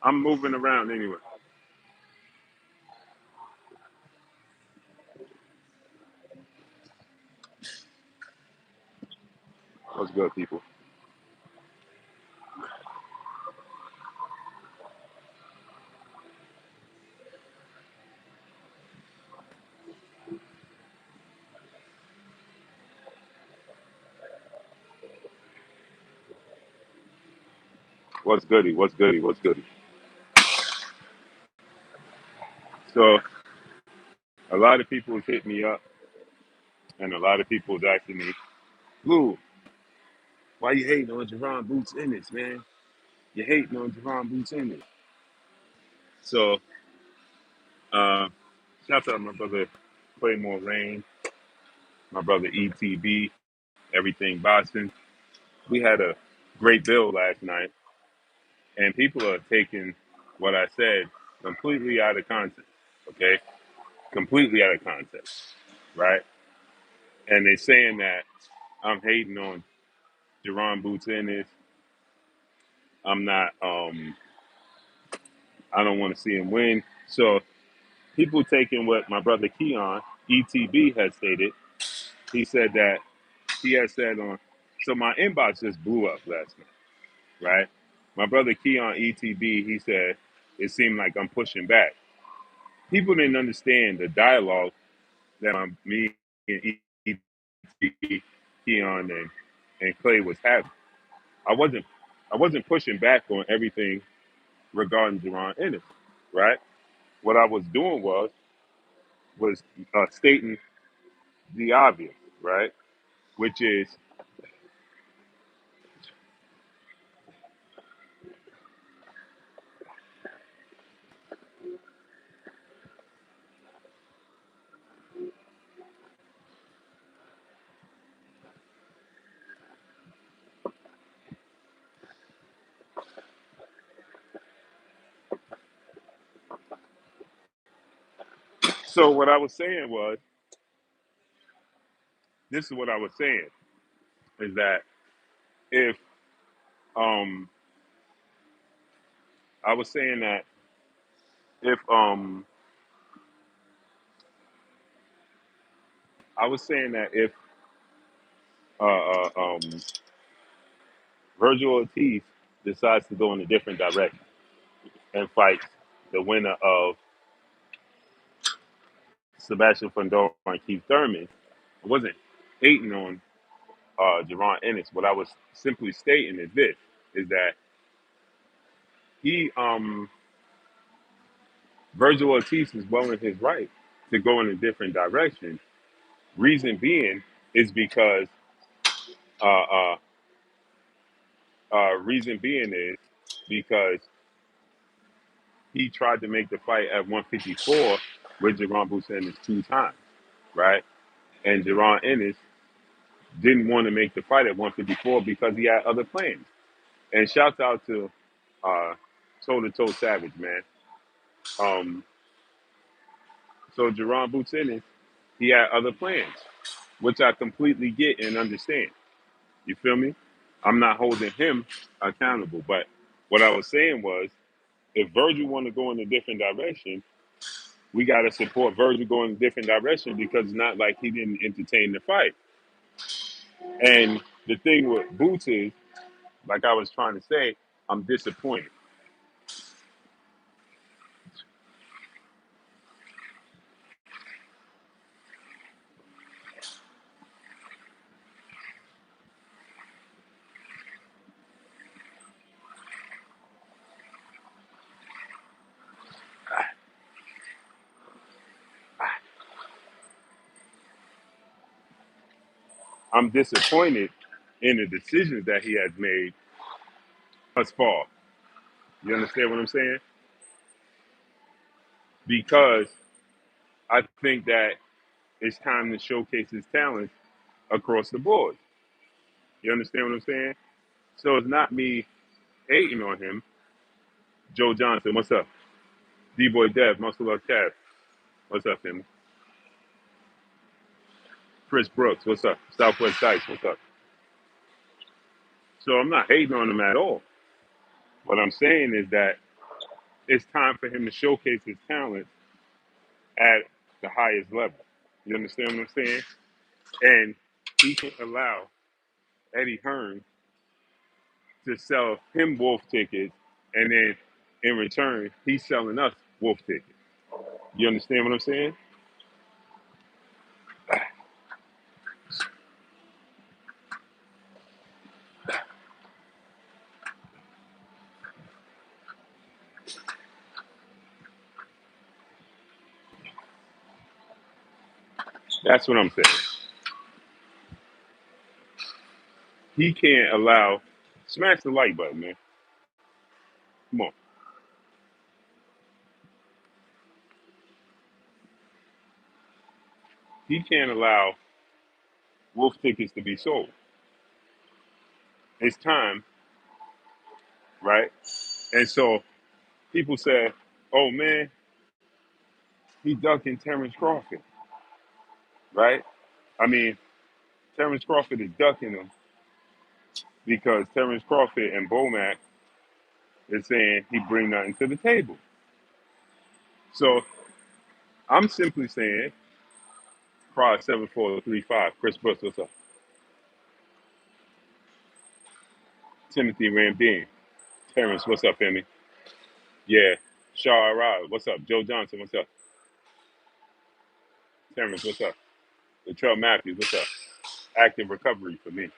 I'm moving around anyway. What's good, people? What's goody? What's goody? What's goody? So a lot of people hit me up, and a lot of people was asking me, "Lou, why you hating on Jaron Boots Ennis, man? You hating on Jaron Boots Ennis?" So uh, shout out to my brother Claymore Rain, my brother ETB, everything Boston. We had a great bill last night, and people are taking what I said completely out of context. Okay, completely out of context, right? And they're saying that I'm hating on Jaron Boots Ennis. I'm not. I don't want to see him win. So people taking what my brother Keon ETB has stated. He said that he has said on. So my inbox just blew up last night, right? My brother Keon ETB. He said it seemed like I'm pushing back. People didn't understand the dialogue that me and ETB, Keon and Clay was having. I wasn't. I wasn't pushing back on everything regarding Jaron Ennis, right? What I was doing was stating the obvious, right? Which is so. What I was saying was this is what I was saying is that if um I was saying that if I was saying that if uh, uh um Virgil Ortiz decides to go in a different direction and fights the winner of Sebastian Fundora and Keith Thurman, I wasn't hating on Jaron Ennis. What I was simply stating is this: is that he Virgil Ortiz is well in his right to go in a different direction. Reason being is because uh, uh, reason being is because he tried to make the fight at 154 with Jaron Bruce Ennis 2 times, right? And Jaron Ennis didn't want to make the fight at 154 because he had other plans. And shouts out to Toe to Toe Savage, man. Um, so Jaron Boots Ennis, he had other plans, which I completely get and understand. You feel me? I'm not holding him accountable. But what I was saying was, if Virgil want to go in a different direction, we got to support Virgil going in a different direction because it's not like he didn't entertain the fight. And the thing with Boots is, like I was trying to say, I'm disappointed. I'm disappointed in the decisions that he has made thus far. You understand what I'm saying? Because I think that it's time to showcase his talents across the board. You understand what I'm saying? So it's not me hating on him. Joe Johnson, what's up? D-Boy Dev, Muscle Love Cav, what's up, him? Chris Brooks, what's up? Southwest Dice, what's up? So I'm not hating on him at all. What I'm saying is that it's time for him to showcase his talent at the highest level. You understand what I'm saying? And he can allow Eddie Hearn to sell him Wolf tickets, and then in return, he's selling us Wolf tickets. You understand what I'm saying? That's what I'm saying. He can't allow, smash the like button, man. Come on. He can't allow Wolf tickets to be sold. It's time, right? And so people say, oh man, he ducking Terence Crawford, right? I mean, Terence Crawford is ducking him because Terence Crawford and Bomac is saying he bring nothing to the table. So I'm simply saying, Prod 7435, Chris Brooks, what's up? Timothy Rambine, Terrence, what's up, Emmy? Yeah, Shaw Rod, what's up? Joe Johnson, what's up? Terrence, what's up? Latrell Matthews, what's up? Active recovery for me.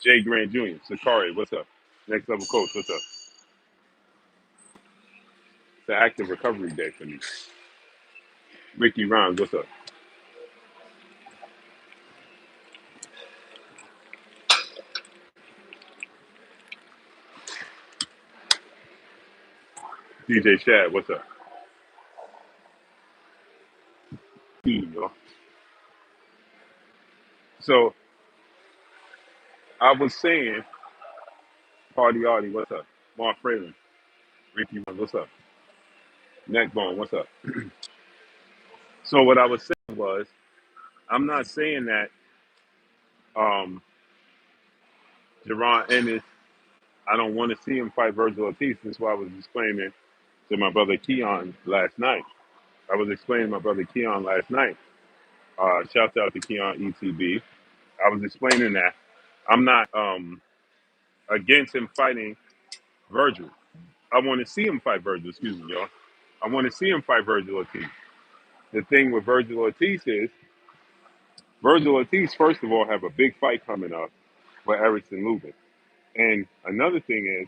Jay Grant Jr., Sakari, what's up? Next level coach, what's up? It's an active recovery day for me. Ricky Rhymes, what's up? DJ Shad, what's up? Yo. So I was saying, Party Artie, what's up? Mark Fralin, Ricky Rhymes, what's up? Neckbone, what's up? So what I was saying was, I'm not saying that um, Jaron Ennis, I don't want to see him fight Virgil Ortiz. That's why I was explaining to my brother Keon last night. I was explaining to my brother Keon last night. Shout out to Keon ETB. I was explaining that I'm not against him fighting Virgil. I want to see him fight Virgil. Excuse me, y'all. I want to see him fight Virgil Ortiz. The thing with Virgil Ortiz is Virgil Ortiz, first of all, have a big fight coming up with Erickson Lubin. And another thing is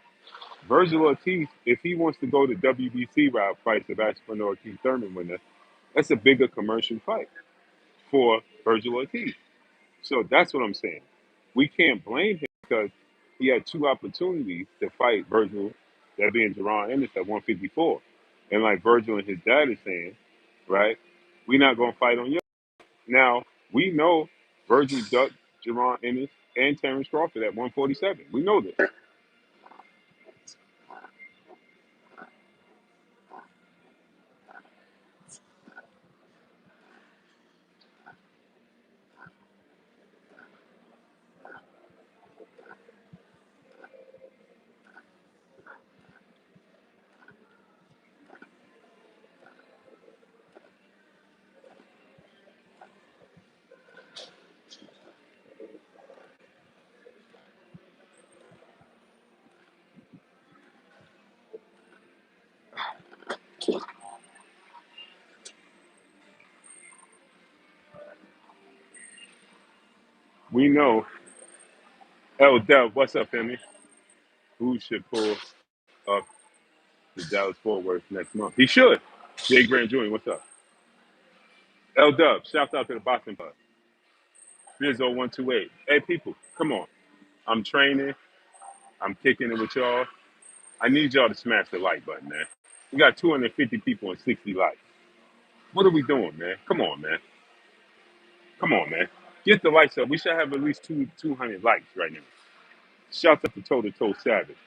Virgil Ortiz, if he wants to go the WBC route, fight Sebastian Ortiz Thurman winner, that's a bigger commercial fight for Virgil Ortiz. So that's what I'm saying. We can't blame him because he had two opportunities to fight Virgil, that being Jaron Ennis at 154. And like Virgil and his dad is saying, right, we're not going to fight on you. Now, we know Virgil ducked Jaron Ennis and Terence Crawford at 147. We know this. We know L Dub, what's up, Emmy? Who should pull up the Dallas Fort Worth next month? He should. Jay Grant Jr., what's up? L Dub, shout out to the boxing club. Bizzo128. Hey, people, come on. I'm training. I'm kicking it with y'all. I need y'all to smash the like button, man. We got 250 people and 60 likes. What are we doing, man? Come on, man. Come on, man. Get the likes up. We should have at least 200 likes right now. Shout out to Toe to Toe Savage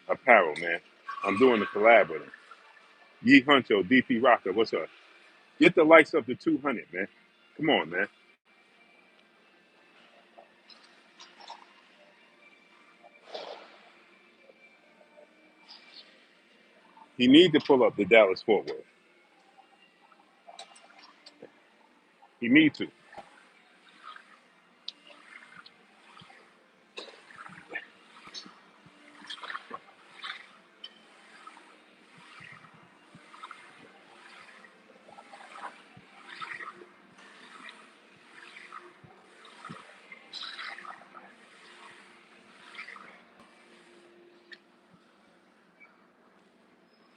Apparel, man. I'm doing a collab with him. Yee Huncho, DP Rocker, what's up? Get the likes up to 200, man. Come on, man. He need to pull up the Dallas Fort Worth. He need to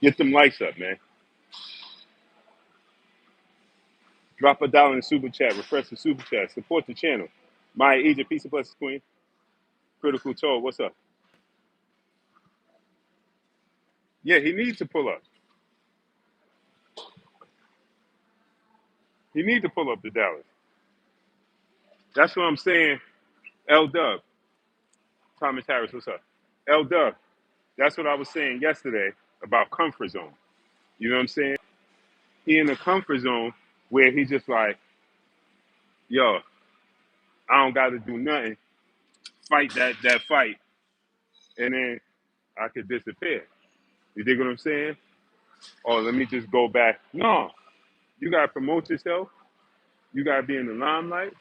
get them lights up, man. Drop $1 in the super chat. Refresh the super chat. Support the channel. Maya Egypt, peace and blessings, Queen. Critical Toe, what's up? Yeah, he needs to pull up. He needs to pull up the Dallas. That's what I'm saying. L Dub, Thomas Harris, what's up? L Dub, that's what I was saying yesterday about comfort zone. You know what I'm saying? He in a comfort zone where he's just like, yo, I don't got to do nothing. Fight that fight, and then I could disappear. You dig what I'm saying? Or let me just go back. No, you gotta promote yourself. You gotta be in the limelight,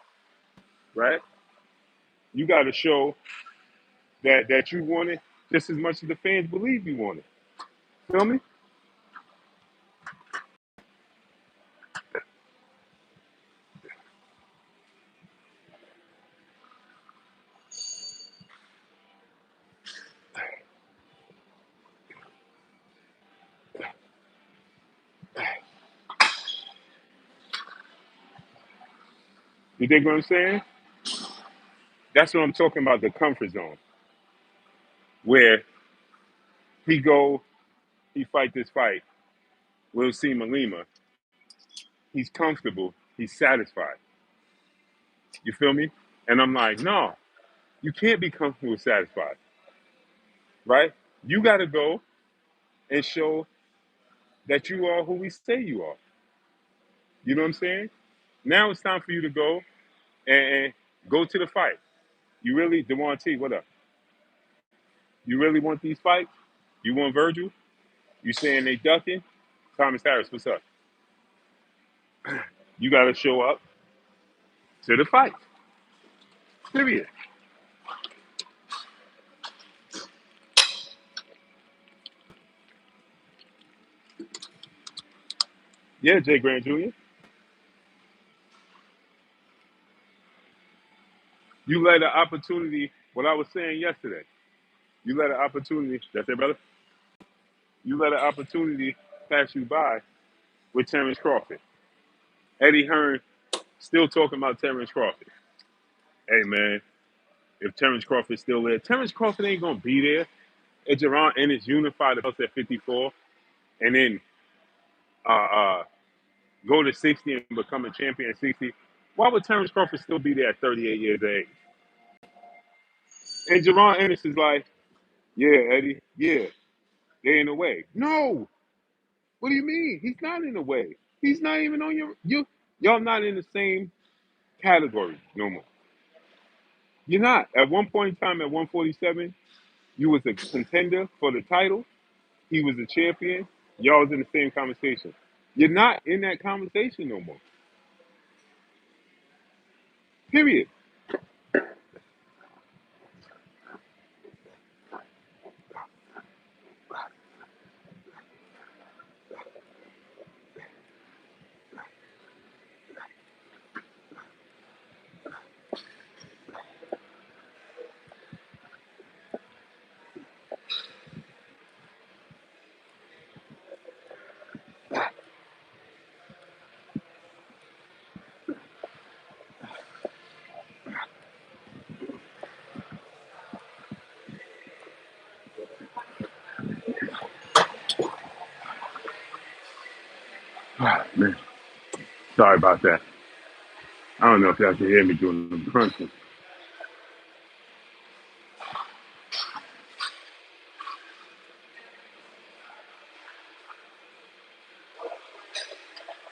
right? You gotta show that you want it just as much as the fans believe you want it. Feel me? You dig what I'm saying? That's what I'm talking about, the comfort zone. Where he fight this fight. We'll see Malima. He's comfortable. He's satisfied. You feel me? And I'm like, no, you can't be comfortable and satisfied, right? You got to go and show that you are who we say you are. You know what I'm saying? Now it's time for you to go and go to the fight. You really, Dewan T, what up? You really want these fights? You want Virgil? You saying they ducking? Thomas Harris, what's up? You got to show up to the fight. Period. Yeah, Jay Grant Jr. You let an opportunity, what I was saying yesterday, you let an opportunity, that's it, brother? You let an opportunity pass you by with Terence Crawford. Eddie Hearn still talking about Terence Crawford. Hey, man, if Terence Crawford's still there, Terence Crawford ain't going to be there. If Jaron Ennis unified the belt at 54 and then uh, uh, go to 60 and become a champion at 60, why would Terence Crawford still be there at 38 years of age? And Jaron Ennis is like, yeah, Eddie, yeah, they're in the way. No, what do you mean? He's not in the way. He's not even on y'all not in the same category no more. You're not. At one point in time, at 147, you was a contender for the title. He was a champion. Y'all was in the same conversation. You're not in that conversation no more. Period. Ah, man, sorry about that. I don't know if y'all can hear me doing the crunching.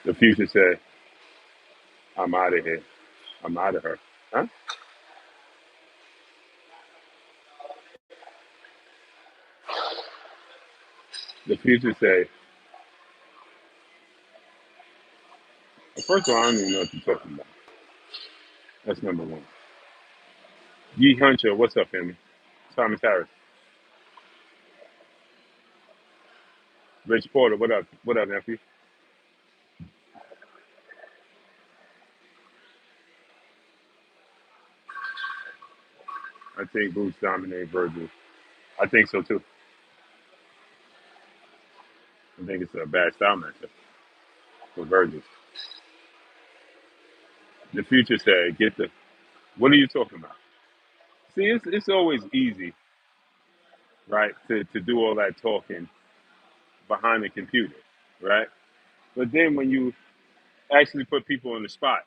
The future said, I'm out of here. I'm out of her. Huh? The future say, first of all, I don't even know what you're talking about. That's number one. Yee Huncho, what's up, family? Thomas Harris. Rich Porter, what up? What up, nephew? I think Boots dominate Virgil. I think so too. I think it's a bad style matchup for Virgil. The future said, get the. What are you talking about? See, it's always easy, right, to do all that talking behind the computer, right? But then when you actually put people on the spot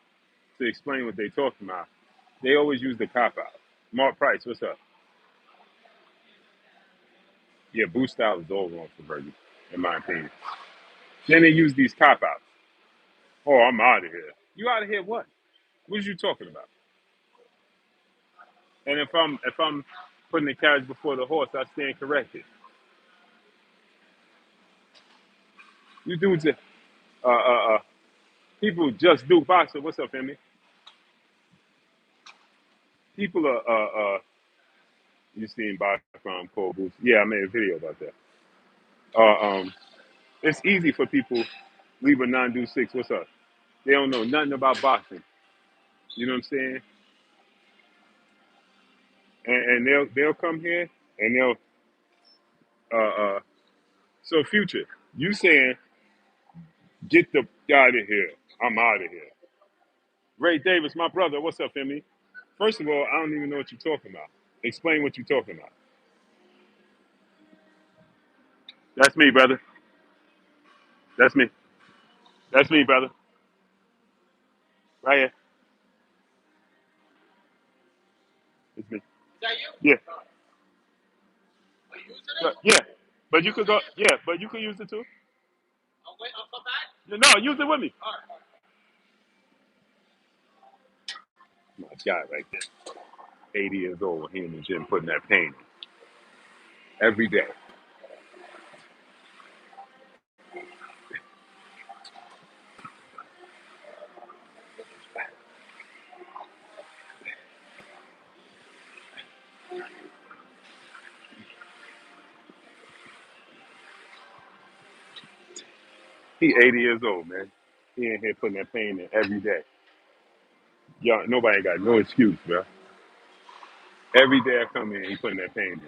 to explain what they're talking about, they always use the cop out. Mark Price, what's up? Yeah, boost style is all wrong for Virgil, in my opinion. Then they use these cop outs. Oh, I'm out of here. You out of here what? What are you talking about? And if I'm putting the carriage before the horse, I stand corrected. You dudes, people just do boxing. What's up, Emmy? People are, you seen background call boost? Yeah, I made a video about that. It's easy for people leave a non-do six. What's up? They don't know nothing about boxing. You know what I'm saying? And they'll come here and they'll so future. You saying get the out of here? I'm out of here. Ray Davis, my brother. What's up, Emmy? First of all, I don't even know what you're talking about. Explain what you're talking about. That's me, brother. That's me. That's me, brother. Right here. It's me. Yeah. Yeah. But you could go. Yeah, but you could use it too. No, use it with me. My guy right there. 80 years old. He in the gym putting that pain in every day. He 80 years old, man. He in here putting that pain in every day. Y'all, nobody got no excuse, bro. Every day I come in, he putting that pain in.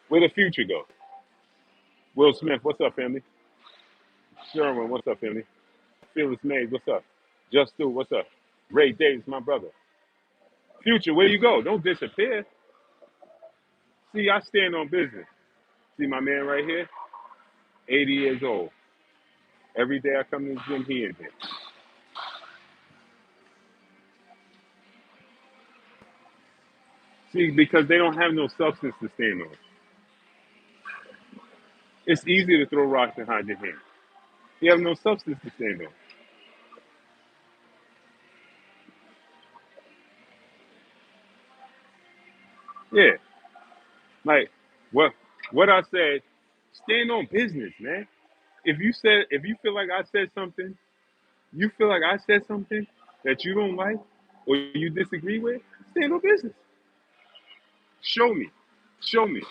Where the future go? Will Smith, what's up, family? Sherman, what's up, family? Phyllis Mays, what's up? Just Do, what's up? Ray Davis, my brother. Future, where you go? Don't disappear. See, I stand on business. See my man right here? 80 years old. Every day I come to the gym, he in here. See, because they don't have no substance to stand on. It's easy to throw rocks and hide your hand. You have no substance to stand on. Yeah. Like what I said, stand on business, man. If you feel like I said something, you feel like I said something that you don't like or you disagree with, stand on business. Show me. Show me.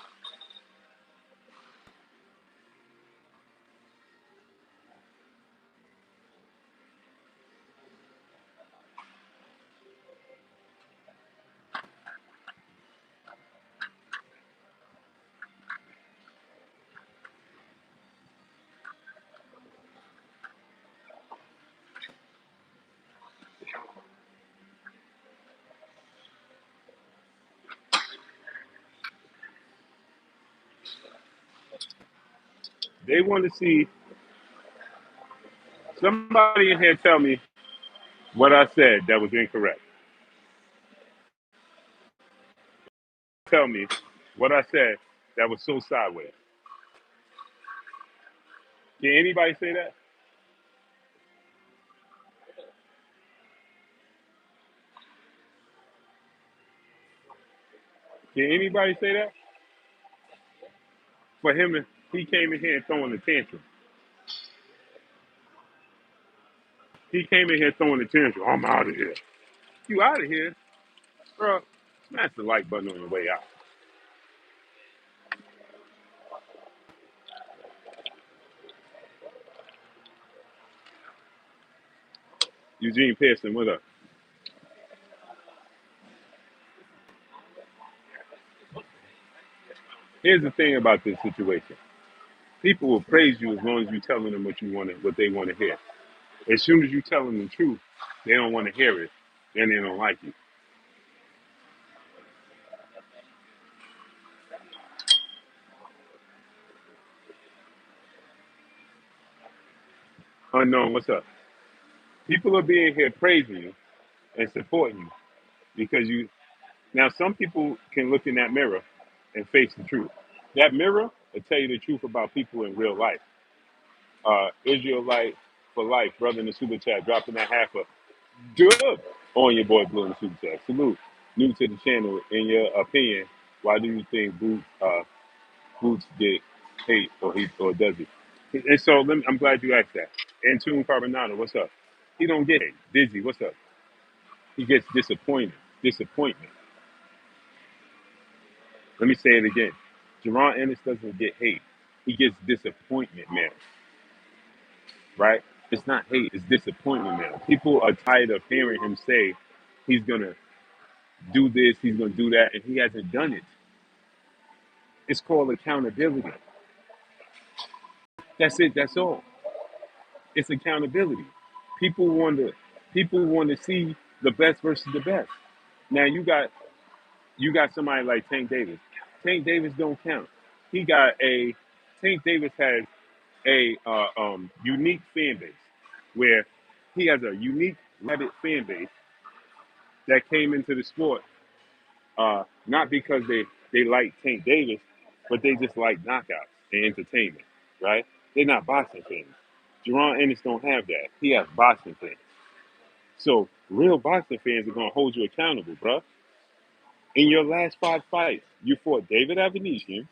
They want to see somebody in here tell me what I said that was incorrect. Tell me what I said that was so sideways. Can anybody say that? Can anybody say that? For him He came in here throwing a tantrum. He came in here throwing a tantrum. I'm out of here. You out of here, bro? Smash the like button on your way out. Eugene Pearson, what up? Here's the thing about this situation. People will praise you as long as you telling them what they want to hear. As soon as you tell them the truth, they don't want to hear it, then they don't like you. Unknown, what's up? People are being here praising you and supporting you because you. Now, some people can look in that mirror and face the truth. That mirror will tell you the truth about people in real life. Israelite for life, brother in the super chat, dropping that half a dub on your boy Blue in the super chat. Salute. New to the channel. In your opinion, why do you think Boots get hate or does he? And so I'm glad you asked that. Antune Carbonado, what's up? He don't get hate. Dizzy, what's up? He gets disappointed. Disappointment. Let me say it again. Jaron Ennis doesn't get hate. He gets disappointment, man. Right? It's not hate. It's disappointment, man. People are tired of hearing him say he's gonna do this, he's gonna do that, and he hasn't done it. It's called accountability. That's it. That's all. It's accountability. People want to people want to see the best versus the best. Now you got somebody like Tank Davis. Tank Davis don't count. He got a Tank Davis has a unique fan base where he has a unique rabid fan base that came into the sport not because they like Tank Davis, but they just like knockouts and entertainment, right? They're not boxing fans. Jaron Ennis don't have that. He has boxing fans. So real boxing fans are gonna hold you accountable, bro. In your last 5 fights, you fought David Avanesian,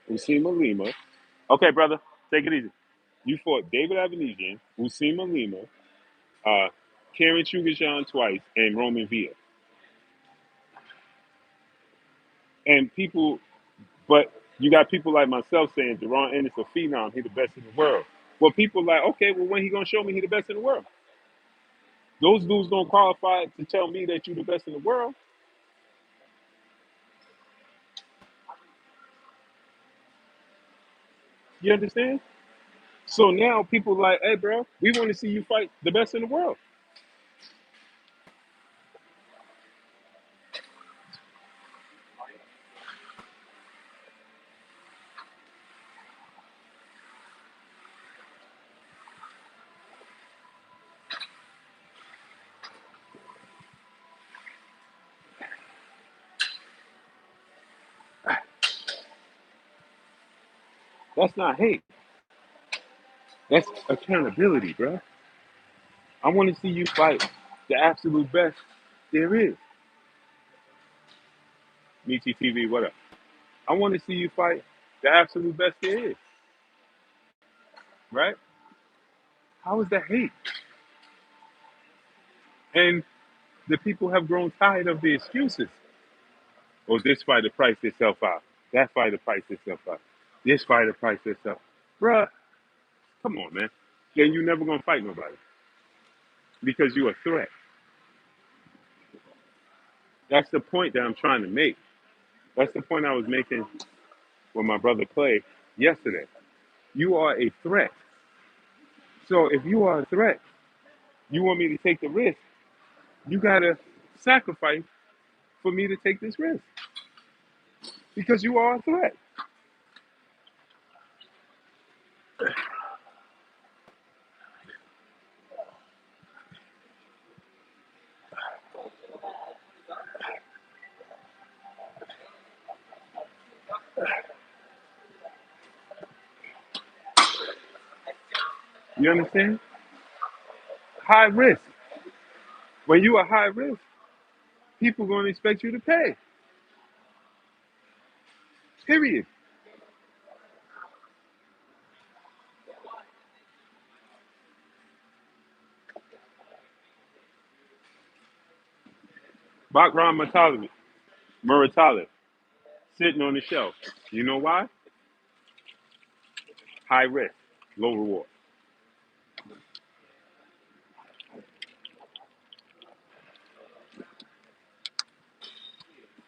Usima Lima. Okay, brother, take it easy. You fought David Avanesian, Usima Lima, uh, Karen Chugajan twice, and Roman Villa. And people, but you got people like myself saying Jaron Ennis a phenom, he the best in the world. Well, people like, okay, well, when he gonna show me he the best in the world? Those dudes don't qualify to tell me that you the best in the world. You understand? So now people like, hey, bro, we want to see you fight the best in the world. That's not hate. That's accountability, bro. I want to see you fight the absolute best there is. Michi TV, what up? I want to see you fight the absolute best there is, right? How is that hate? And the people have grown tired of the excuses. Oh, this fighter priced itself out. That fighter priced itself out. This fighter priced itself. Bruh, come on, man. Then you never gonna fight nobody because you're a threat. That's the point that I'm trying to make. That's the point I was making with my brother Clay yesterday. You are a threat. So if you are a threat, you want me to take the risk. You gotta sacrifice for me to take this risk because you are a threat. You understand? High risk. When you are high risk, people gonna expect you to pay. Period. Bakram Muratali, sitting on the shelf. You know why? High risk, low reward.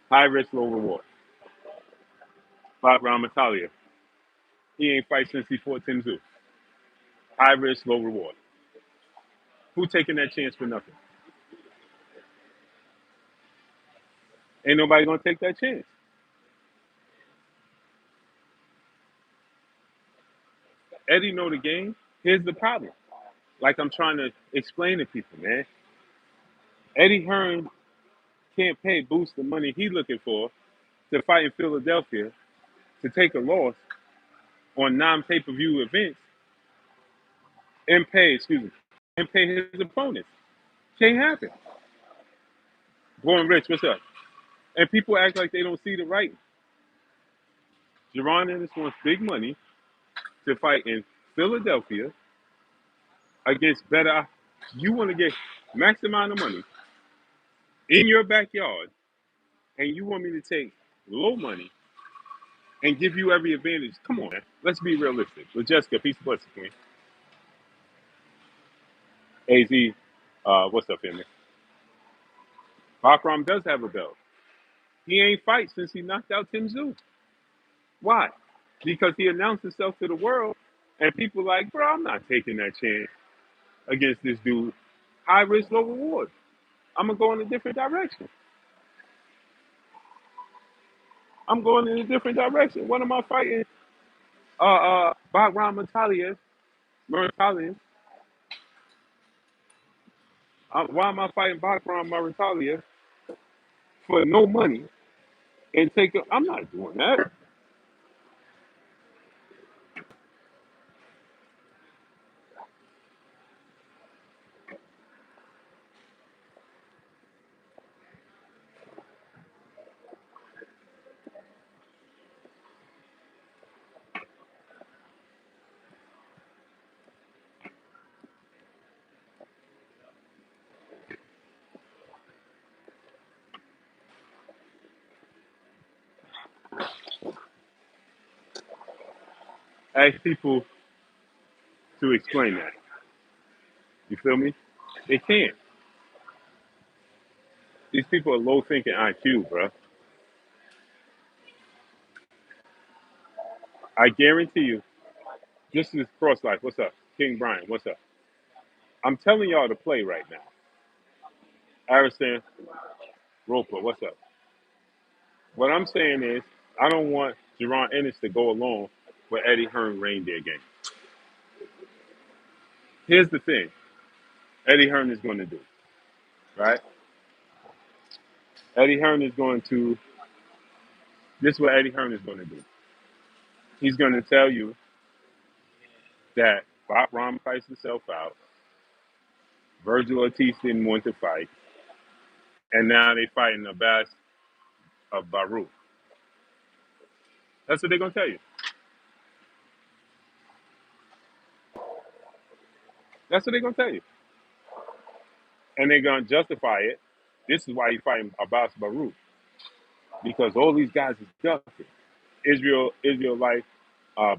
High risk, low reward. Bakram Muratali, he ain't fight since he fought Tim Tszyu. High risk, low reward. Who taking that chance for nothing? Ain't nobody gonna take that chance. Eddie know the game. Here's the problem. Like I'm trying to explain to people, man. Eddie Hearn can't pay Boost the money he looking for to fight in Philadelphia to take a loss on non-pay-per-view events and pay his opponents. Can't happen. Going Rich, what's up? And people act like they don't see the writing. Jaron Ennis wants big money to fight in Philadelphia against better. You want to get max amount of money in your backyard, and you want me to take low money and give you every advantage. Come on, man. Let's be realistic. With Jessica, peace and blessings, Queen. AZ, what's up, family? Bakram does have a belt. He ain't fight since he knocked out Tim Tszyu. Why? Because he announced himself to the world, and people like, bro, I'm not taking that chance against this dude. High risk, low reward. I'm gonna go in a different direction. I'm going in a different direction. What am I fighting? Bakram Muratalian. Why am I fighting Bakram Muratalian for no money and take? I'm not doing that. Ask people to explain that. You feel me? They can't. These people are low thinking IQ, bro. I guarantee you. This is Cross Life. What's up? King Brian, what's up? I'm telling y'all to play right now. Arison Roper, what's up? What I'm saying is, I don't want Jaron Ennis to go along with Eddie Hearn reindeer game. Here's the thing Eddie Hearn is going to do, right? Eddie Hearn is going to, this is what Eddie Hearn is going to do. He's going to tell you that Bob Rom priced himself out, Virgil Ortiz didn't want to fight, and now they fighting the best of Baru. That's what they're going to tell you. That's what they're going to tell you. And they're going to justify it. This is why he's fighting Abbas Baru. Because all these guys is ducking. Israel Life,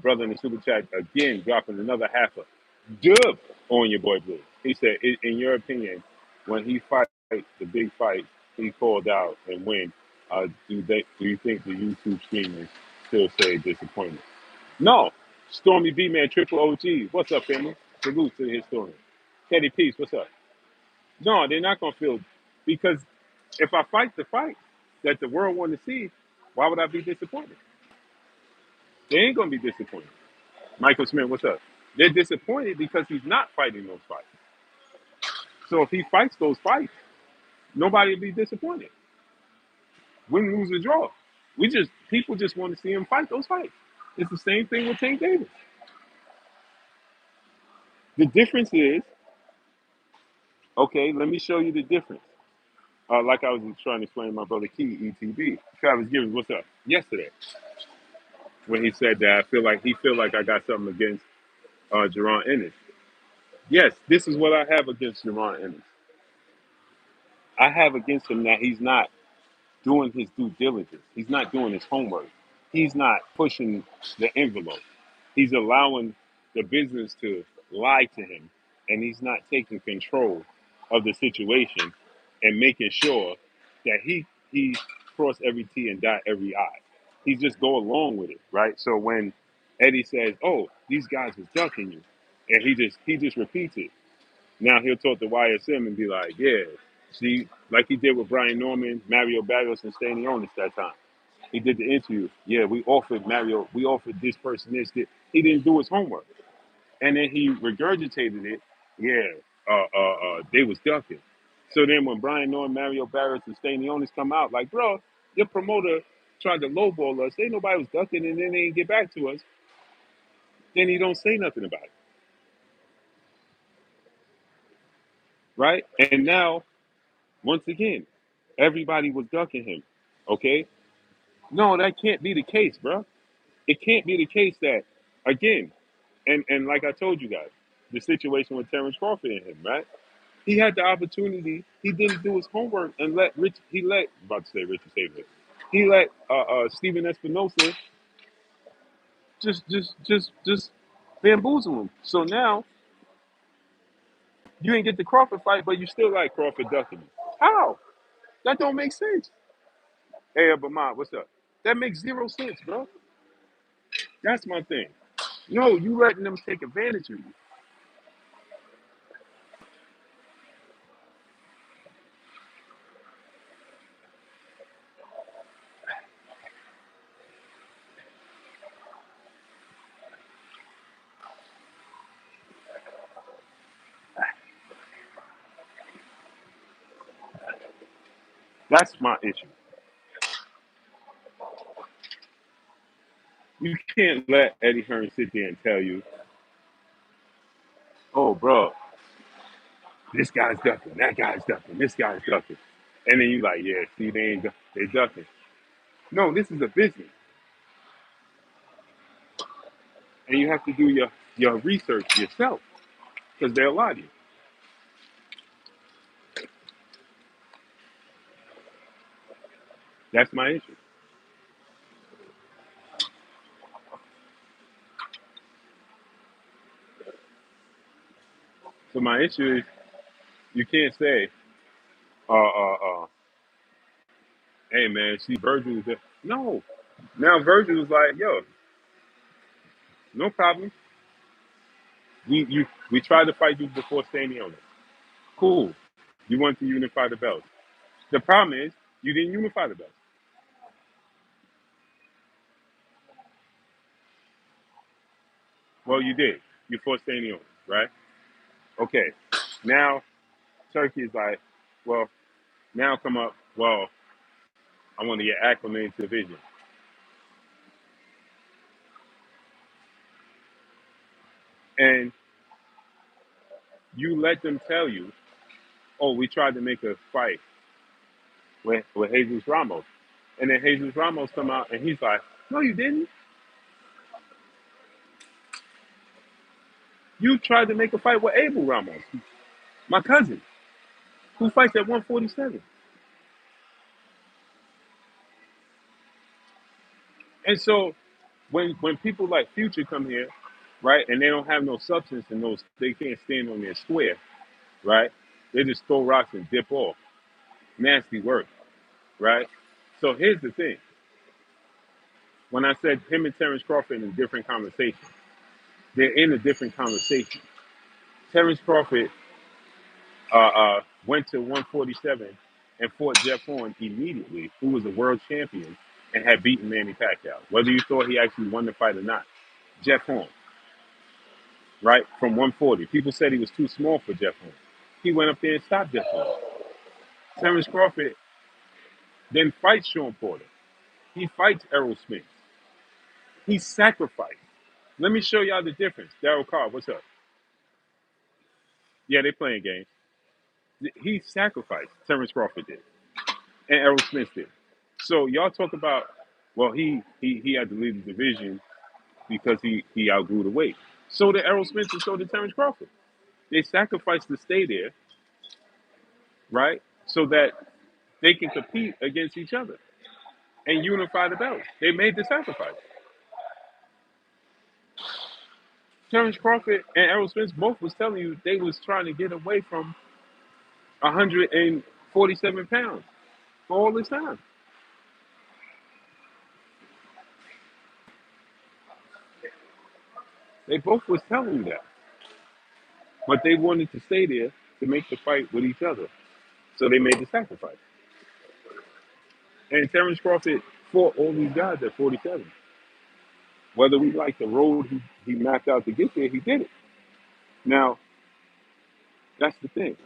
brother in the super chat, again dropping another half a dub on your boy Blue. He said, in your opinion, when he fights the big fight he called out and win, do you think the YouTube streamers still say disappointment? No. Stormy B Man Triple OG. What's up, family? Salute to the historian. Teddy Peace, what's up? No, they're not gonna feel because if I fight the fight that the world want to see, why would I be disappointed? They ain't gonna be disappointed. Michael Smith, what's up? They're disappointed because he's not fighting those fights. So if he fights those fights, nobody will be disappointed. Win, lose, or draw. People just want to see him fight those fights. It's the same thing with Tank Davis. The difference is, okay, let me show you the difference. Like I was trying to explain to my brother Key, ETB. Travis Gibbons, what's up? Yesterday, when he said that he feel like I got something against Jaron Ennis. Yes, this is what I have against Jaron Ennis. I have against him that he's not doing his due diligence. He's not doing his homework. He's not pushing the envelope. He's allowing the business to lie to him, and he's not taking control of the situation and making sure that he cross every T and dot every I. He just go along with it, right? So when Eddie says, "Oh, these guys was ducking you," and he just repeats it. Now he'll talk to YSM and be like, "Yeah, see, like he did with Brian Norman, Mario Barrios, and Stanionis that time. He did the interview. Yeah, we offered this person this. He didn't do his homework, and then he regurgitated it. Yeah, they was ducking. So then when Brian Norman, Mario Barrios, and Stanionis come out, like, bro, your promoter tried to lowball us. Ain't nobody was ducking, and then they didn't get back to us. Then he don't say nothing about it, right? And now, once again, everybody was ducking him. Okay, no, that can't be the case, bro. It can't be the case that, again, and like I told you guys, the situation with Terence Crawford and him, right? He had the opportunity. He didn't do his homework and let Rich. He let about to say Richard Saber. He let Steven Espinosa just bamboozle him. So now you didn't get the Crawford fight, but you still like Crawford ducking him. How? That don't make sense. Hey, Abamad, what's up? That makes zero sense, bro. That's my thing. No, you letting them take advantage of you. That's my issue. You can't let Eddie Hearn sit there and tell you, "Oh, bro, this guy's ducking, that guy's ducking, this guy's ducking," and then you like, "Yeah, see, they ducking." No, this is a business, and you have to do your research yourself because they'll lie to you. That's my issue. So my issue is you can't say, "Hey man, see Virgil is there." No, now Virgil is like, "Yo, no problem. We tried to fight you before standing on it. Cool. You want to unify the belts. The problem is you didn't unify the belts. Well, you did. You fought standing on it, right? Okay. Now Turkey is like, well, now come up. Well, I want to get acclimated to the division, and you let them tell you, "Oh, we tried to make a fight with Jesus Ramos," and then Jesus Ramos come out and he's like, "No, you didn't. You tried to make a fight with Abel Ramos, my cousin, who fights at 147." And so when people like Future come here, right, and they don't have no substance and those they can't stand on their square, right? They just throw rocks and dip off. Nasty work, right? So here's the thing. When I said him and Terence Crawford in a different conversation, they're in a different conversation. Terence Crawford went to 147 and fought Jeff Horn immediately, who was a world champion and had beaten Manny Pacquiao. Whether you thought he actually won the fight or not, Jeff Horn, right, from 140. People said he was too small for Jeff Horn. He went up there and stopped Jeff Horn. Terence Crawford then fights Sean Porter. He fights Errol Spence. He sacrificed. Let me show y'all the difference. Daryl Carr, what's up? Yeah, they playing games. He sacrificed. Terence Crawford did, and Errol Spence did. So y'all talk about, well, he had to leave the division because he outgrew the weight. So did Errol Spence and so did Terence Crawford. They sacrificed to stay there, right? so that they can compete against each other and unify the belts. They made the sacrifice. Terence Crawford and Errol Spence both was telling you they was trying to get away from 147 pounds for all this time. They both was telling you that. But they wanted to stay there to make the fight with each other. So they made the sacrifice. And Terence Crawford fought all these guys at 47. Whether we like the road he mapped out to get there, he did it. Now, that's the thing.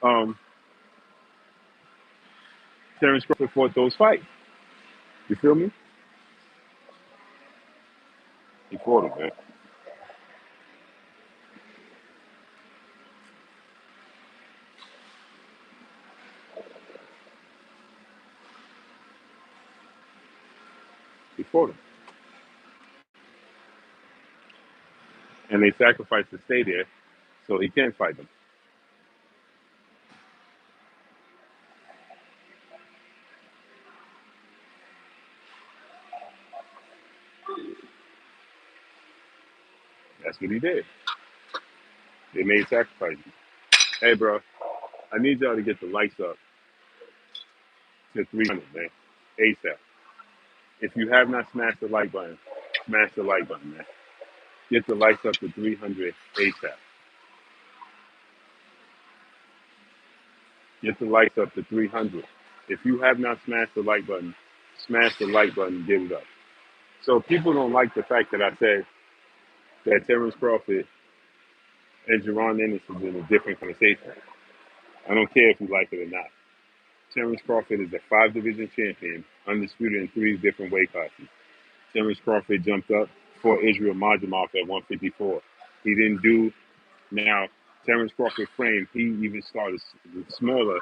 Um, Terence Crawford fought those fights. You feel me? He fought it, man. He fought him. And they sacrificed to stay there so he can fight them. That's what he did. They made sacrifices. Hey, bro, I need y'all to get the lights up to 300, man. ASAP. If you have not smashed the like button, smash the like button, man. Get the lights up to 300 ASAP. Get the lights up to 300. If you have not smashed the like button, smash the like button, get it up. So people don't like the fact that I said that Terence Crawford and Jaron Ennis is in a different conversation. I don't care if you like it or not. Terence Crawford is a 5 division champion, undisputed in 3 different weight classes. Terence Crawford jumped up for Israel Majimov at 154. He didn't do now. Terence Crawford frame, he even started smaller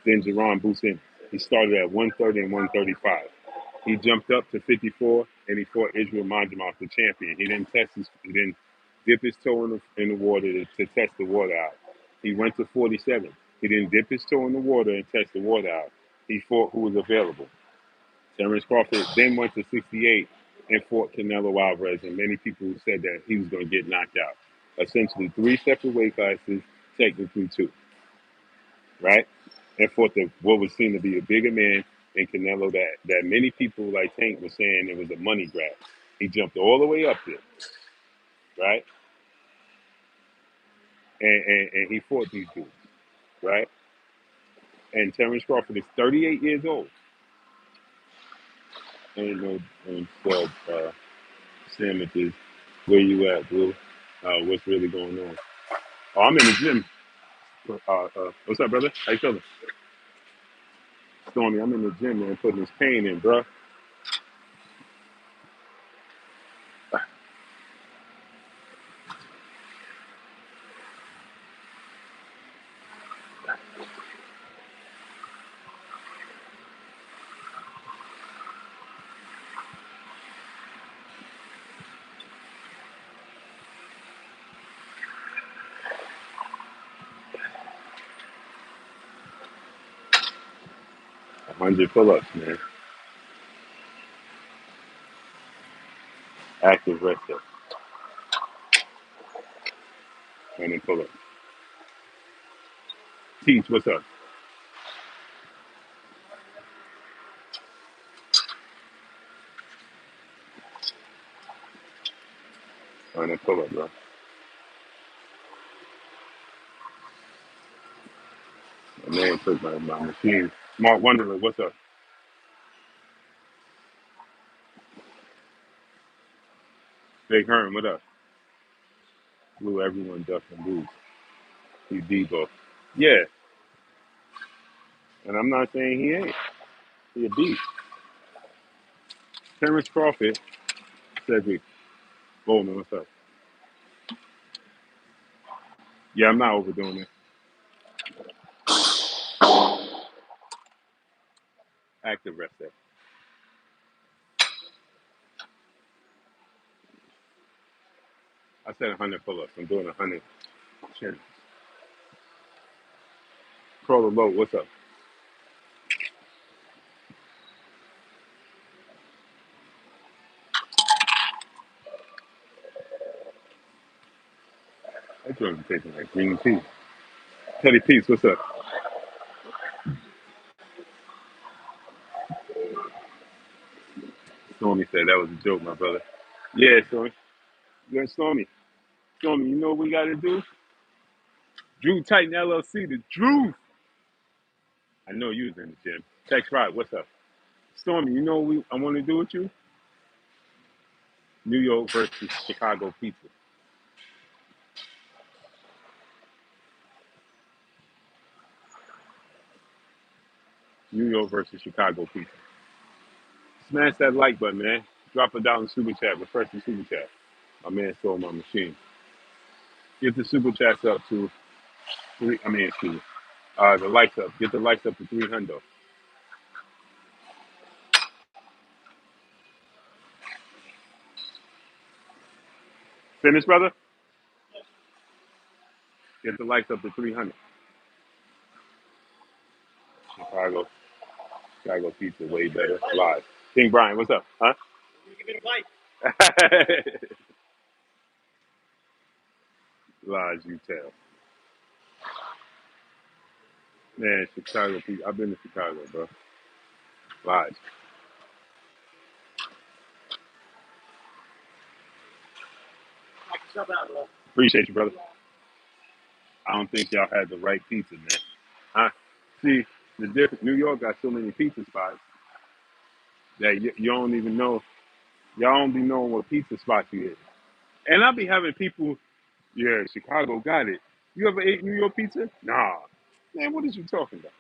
than Jaron Ennis. He started at 130 and 135. He jumped up to 54 and he fought Israel Majimov, the champion. He didn't dip his toe in the water to test the water out. He went to 47. He didn't dip his toe in the water and test the water out. He fought who was available. Terence Crawford then went to 68 and fought Canelo Alvarez, and many people said that he was going to get knocked out. Essentially, 3 separate weight classes, technically 2, right? And fought what was seen to be a bigger man in Canelo that many people like Tank was saying it was a money grab. He jumped all the way up there, right? And he fought these dudes, right? And Terence Crawford is 38 years old. And so, sandwiches, where you at, Blue? What's really going on? Oh, I'm in the gym. What's up, brother? How you feeling? Stormy, I'm in the gym, man, putting this pain in, bro. 100 pull-ups, man. Active rest up. 100 pull-ups. Teach, what's up? 100 pull-ups, bro. My man took my machine. Mark Wonderland, what's up? Big Hearn, what up? Blue, everyone ducking boots. You Debo. Yeah, And I'm not saying he ain't. He a beast. Terence Crawford says we. Bowman, what's up? Yeah, I'm not overdoing it. Active rest day. I said 100 pull-ups. I'm doing 100 chin. Crawl the low. What's up? That joint be tasting like green tea. Teddy Peace, what's up? Stormy said that was a joke, my brother. Yeah, Stormy. Yeah, Stormy. Stormy, you know what we got to do? Drew Titan LLC, the Drew. I know you was in the gym. Text Rod, what's up? Stormy, you know what I want to do with you? New York versus Chicago pizza. New York versus Chicago pizza. Smash that like button, man. Drop it down in the super chat. Refresh the super chat. My man stole my machine. Get the super chats up to three. I mean, excuse me. The likes up. Get the likes up to 300. Finish, brother. Get the likes up to 300. Chicago, Chicago pizza way better. Live. King Brian, what's up? Huh? Lies you tell. Man, Chicago pizza. I've been to Chicago, bro. Lies. Appreciate you, brother. I don't think y'all had the right pizza, man. Huh? See, the difference. New York got so many pizza spots that you don't even know. Y'all don't be knowing what pizza spot you is. And I be having people, yeah, Chicago got it. You ever ate New York pizza? Nah. Man, what is you talking about?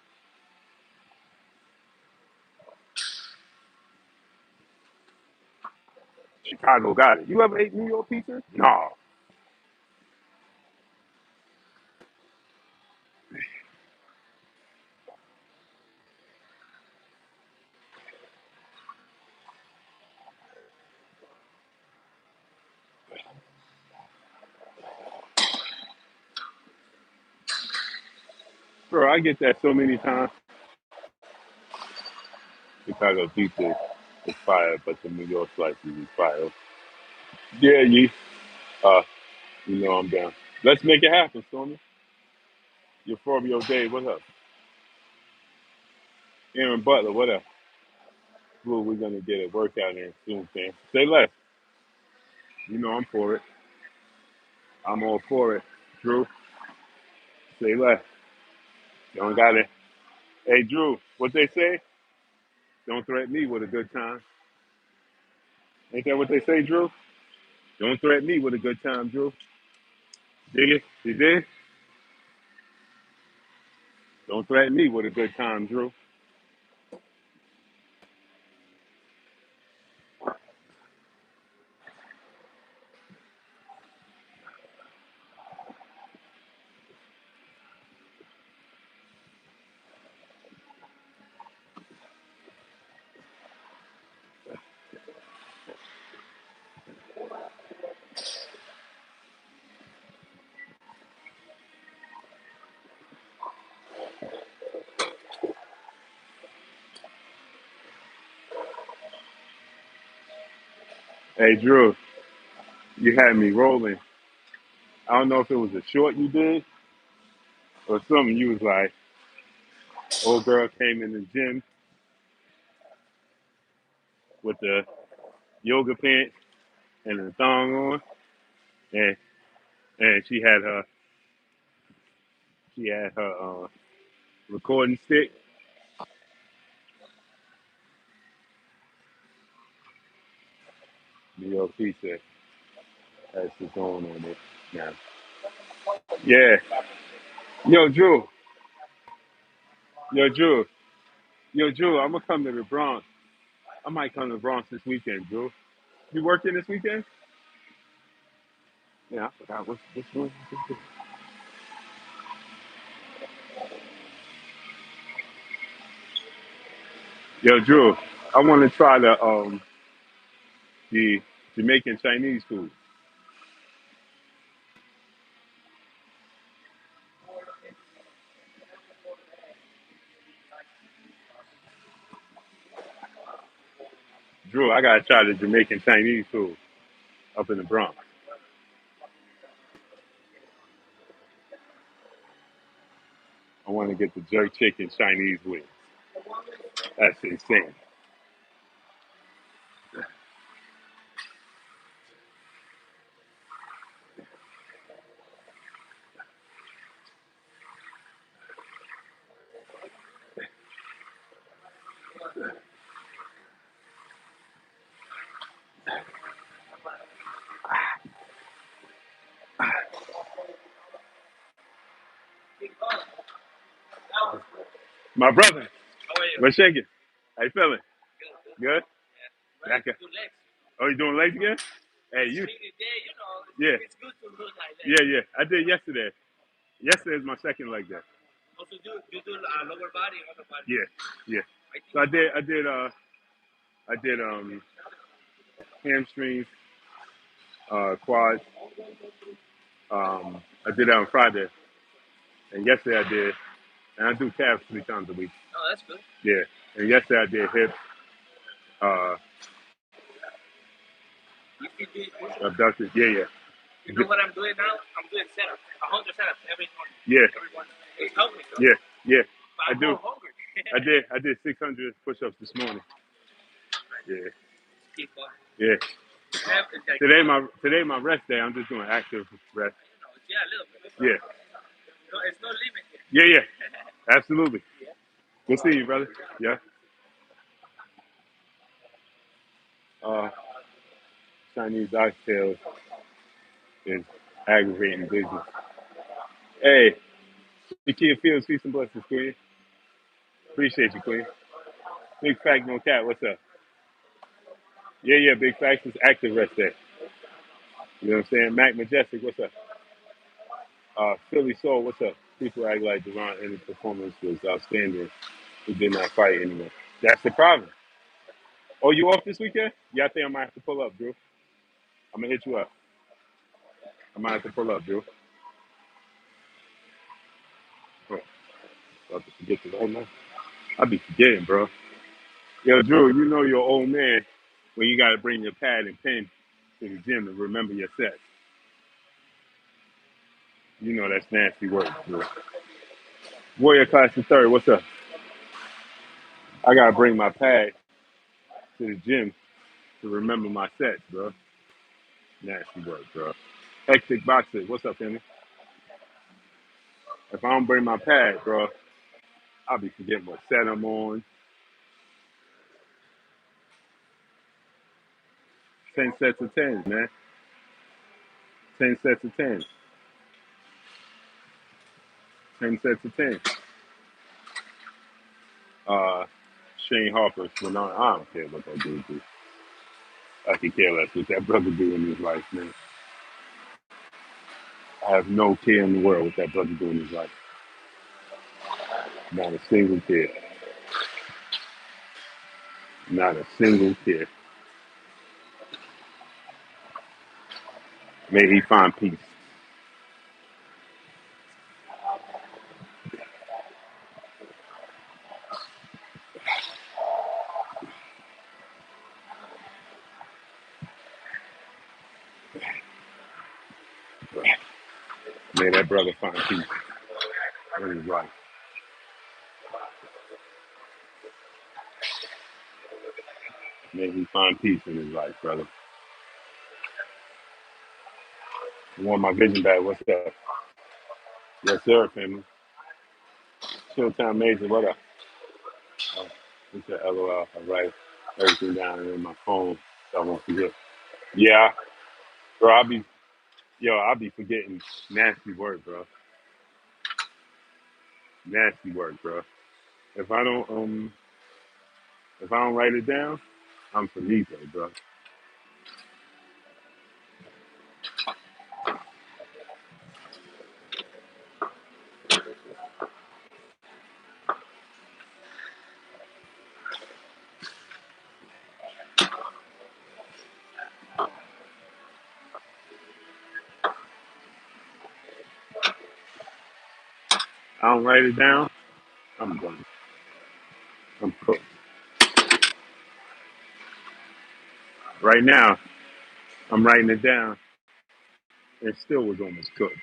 Chicago got it. You ever ate New York pizza? Nah. Bro, I get that so many times. Chicago pizza is fire, but the New York slices is fire. Yeah, uh, you know I'm down. Let's make it happen, Stormy. Your Fabio Day, what's up? Aaron Butler, what up? Well, we're gonna get a workout in soon, fam. Say less. You know I'm for it. I'm all for it. Drew, say less. You don't got it. Hey, Drew, what they say? Don't threaten me with a good time. Ain't that what they say, Drew? Don't threaten me with a good time, Drew. Dig it? You did? Don't threaten me with a good time, Drew. Hey, Drew, you had me rolling. I don't know if it was a short you did or something. You was like, old girl came in the gym with the yoga pants and the thong on, and and she had her recording stick. New York pizza has its own on it now. Yeah. Yo, Drew. Yo, Drew. Yo, Drew, I'm gonna come to the Bronx. I might come to the Bronx this weekend, Drew. You working this weekend? Yeah, I forgot what's one. Yo, Drew, I want to try the Jamaican Chinese food. Drew, I gotta try the Jamaican Chinese food up in the Bronx. I want to get the jerk chicken Chinese wings. That's insane. My brother, what's shaking? How you feeling? Good. Good. Oh, you doing legs again? Hey, you. Yeah. Yeah, yeah. I did yesterday. Yesterday is my second leg day. Yeah, yeah. So I did hamstrings, quads. I did that on Friday, and yesterday I did, and I do calves 3 times a week. Yeah, and yesterday I did hips, uh, abductors. Yeah, yeah. Yeah, yeah, yeah. I do. I did 600 push-ups this morning. Yeah, yeah. Today my rest day. I'm just doing active rest. Yeah, yeah, yeah. Absolutely. Good seeing you, brother. Yeah. Uh, Chinese oxtails is aggravating business. Hey, the kid feels peace and blessings, Queen. Appreciate you, Queen. Big fact, no cat. What's up? Yeah, yeah. Big facts is active rest day. You know what I'm saying? Mac Majestic. What's up? Philly Soul. What's up? People act like Jaron Ennis' performance was outstanding. He did not fight anymore. That's the problem. Oh, you off this weekend? Yeah, I think I might have to pull up, Drew. I'm gonna hit you up. I might have to pull up, Drew. Oh, about to forget this. Oh no, I be forgetting, bro. Yo, Drew, you know you're old man when you gotta bring your pad and pen to the gym to remember your sets. You know that's nasty work, Drew. Warrior class of third. What's up? I gotta bring my pad to the gym to remember my sets, bro. Nasty work, bro. Hectic boxer. What's up, Ennis? If I don't bring my pad, bro, I'll be forgetting what set I'm on. 10 sets of 10, man. 10 sets of 10. 10 sets of 10. Uh, Shane Harper, well, no, I don't care what that dude do. I can care less what that brother do in his life, man. I have no care in the world what that brother do in his life. Not a single care. Not a single care. May he find peace. May that brother find peace in his life. May he find peace in his life, brother. You want my vision back? What's up? Yes, sir, family. Showtime Major, what up? Oh, it's a LOL. I write everything down in my phone so I won't forget. Yeah, bro, I'll be forgetting nasty work, bro. Nasty work, bro. If I don't If I don't write it down, I'm finito, bro. I don't write it down, I'm done. I'm cooked. Right now, I'm writing it down and still was almost cooked.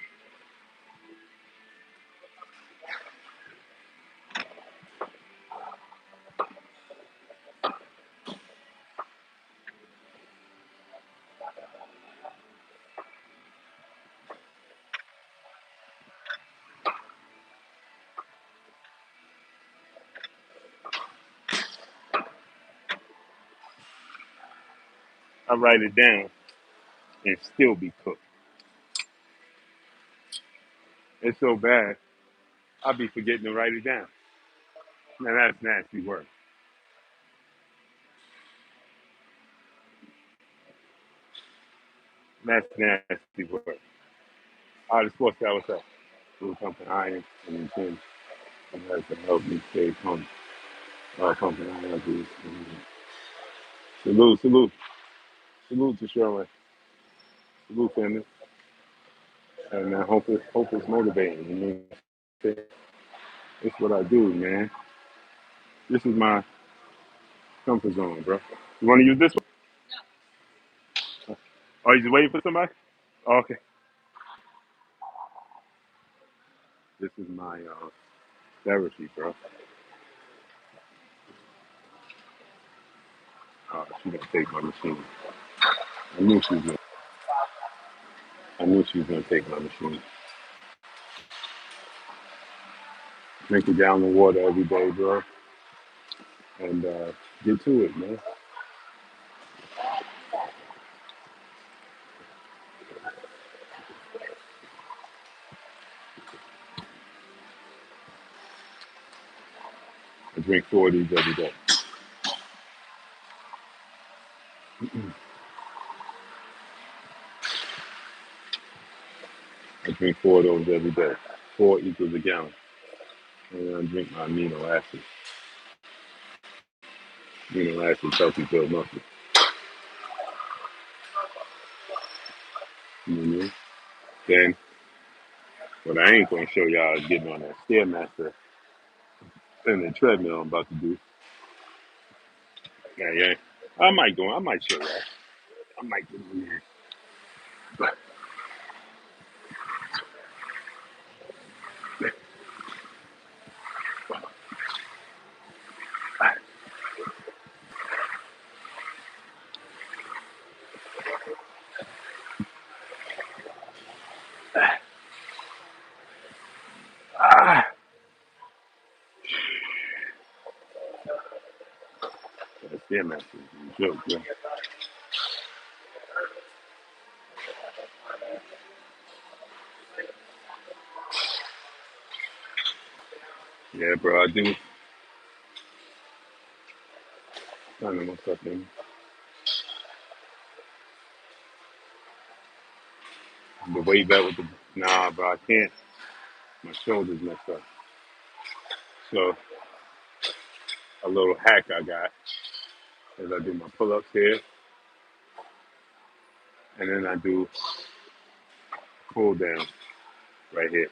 I write it down and still be cooked. It's so bad, I'll be forgetting to write it down. Now that's nasty work. That's nasty work. All the sports guy, what's up? We're pumping iron and then Tim has to help me stay pumped. Pumping iron. Salute, salute, salute to Sherman. Salute, family. And I hope it's motivating. You know, it's what I do, man. This is my comfort zone, bro. You want to use this one? Oh, you just waiting for somebody? Oh, okay. This is my therapy, bro. She gonna take my machine. I knew she was gonna. I knew she was gonna take my machine. Drink a gallon of water every day, bro, and get to it, man. I drink 40s every day. I drink 4 of those every day. 4 equals a gallon. And then I drink my amino acids. Amino acids help you build muscle. You know what I mean? Then what I ain't gonna show y'all is getting on that stairmaster and the treadmill I'm about to do. Yeah, yeah. I might show y'all. I might get on there. But ah, that stairmaster is a joke, bro. Yeah, bro, I do. I know myself in the way back with the nah, bro. I can't. My shoulder's messed up. So a little hack I got is I do my pull-ups here, and then I do pull down right here.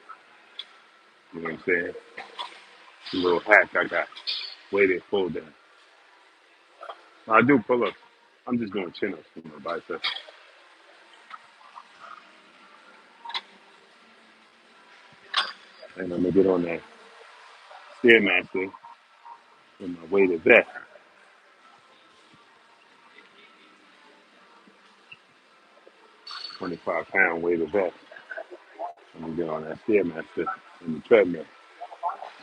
You know what I'm saying? A little hack I got. Weighted pull down. I do pull-ups. I'm just doing chin-ups for my biceps. And I'm gonna get on that stairmaster with my weighted vest, 25-pound weighted vest. I'm gonna get on that stairmaster in the treadmill,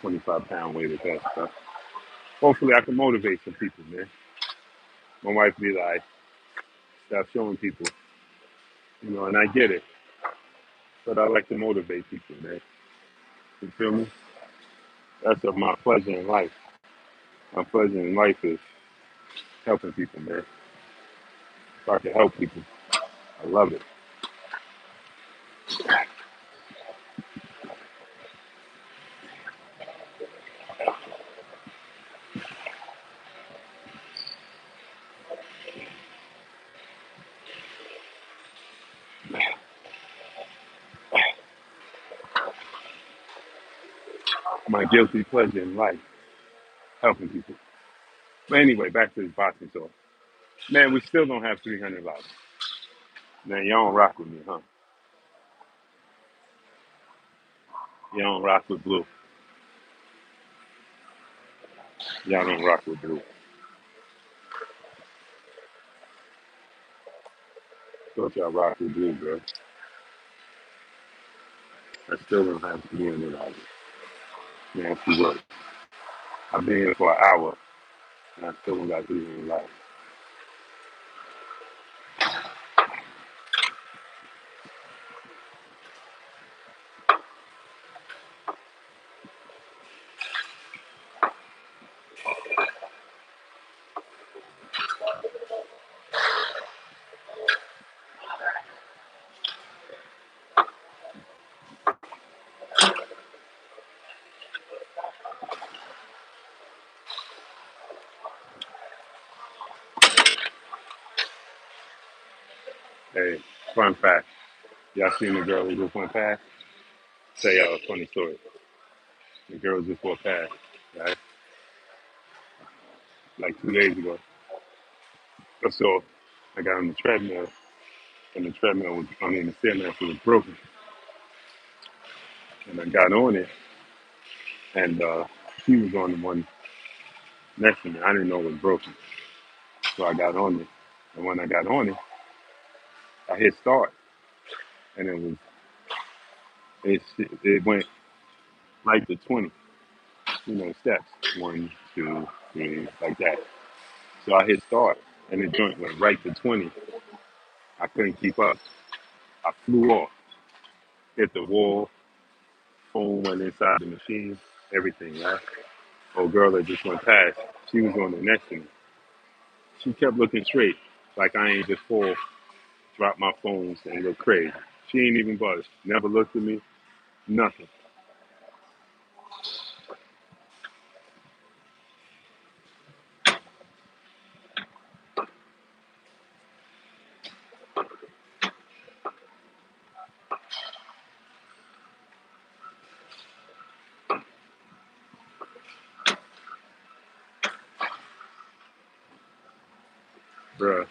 25-pound weighted vest. So hopefully I can motivate some people, man. My wife be like, stop showing people, you know, and I get it, but I like to motivate people, man. You feel me? That's of my pleasure in life. My pleasure in life is helping people, man. If I can help people, I love it. My guilty pleasure in life, helping people. But anyway, back to this boxing talk. Man, we still don't have $300. Man, y'all don't rock with me, huh? Y'all don't rock with Blue. Y'all don't rock with Blue. Thought y'all rock with Blue, bro. I still don't have $300. Man, she work. I've been here for an hour, and I still don't got $300. Hey, fun fact. Y'all seen the girl who just went past? Say a funny story. The girl just walked past, right? Like 2 days ago. So I got on the treadmill, and the treadmill was, the stairmaster was broken. And I got on it, and she was on the one next to me. I didn't know it was broken. So I got on it. And when I got on it, I hit start, and it went like the 20, steps. 1, 2, 3, like that. So I hit start, and the joint went right to 20. I couldn't keep up. I flew off, hit the wall, phone went inside the machine, everything, right? Old girl that just went past, she was on the next to me. She kept looking straight, like I ain't just fall, drop my phones and look crazy. She ain't even budged, never looked at me, nothing. Bruh,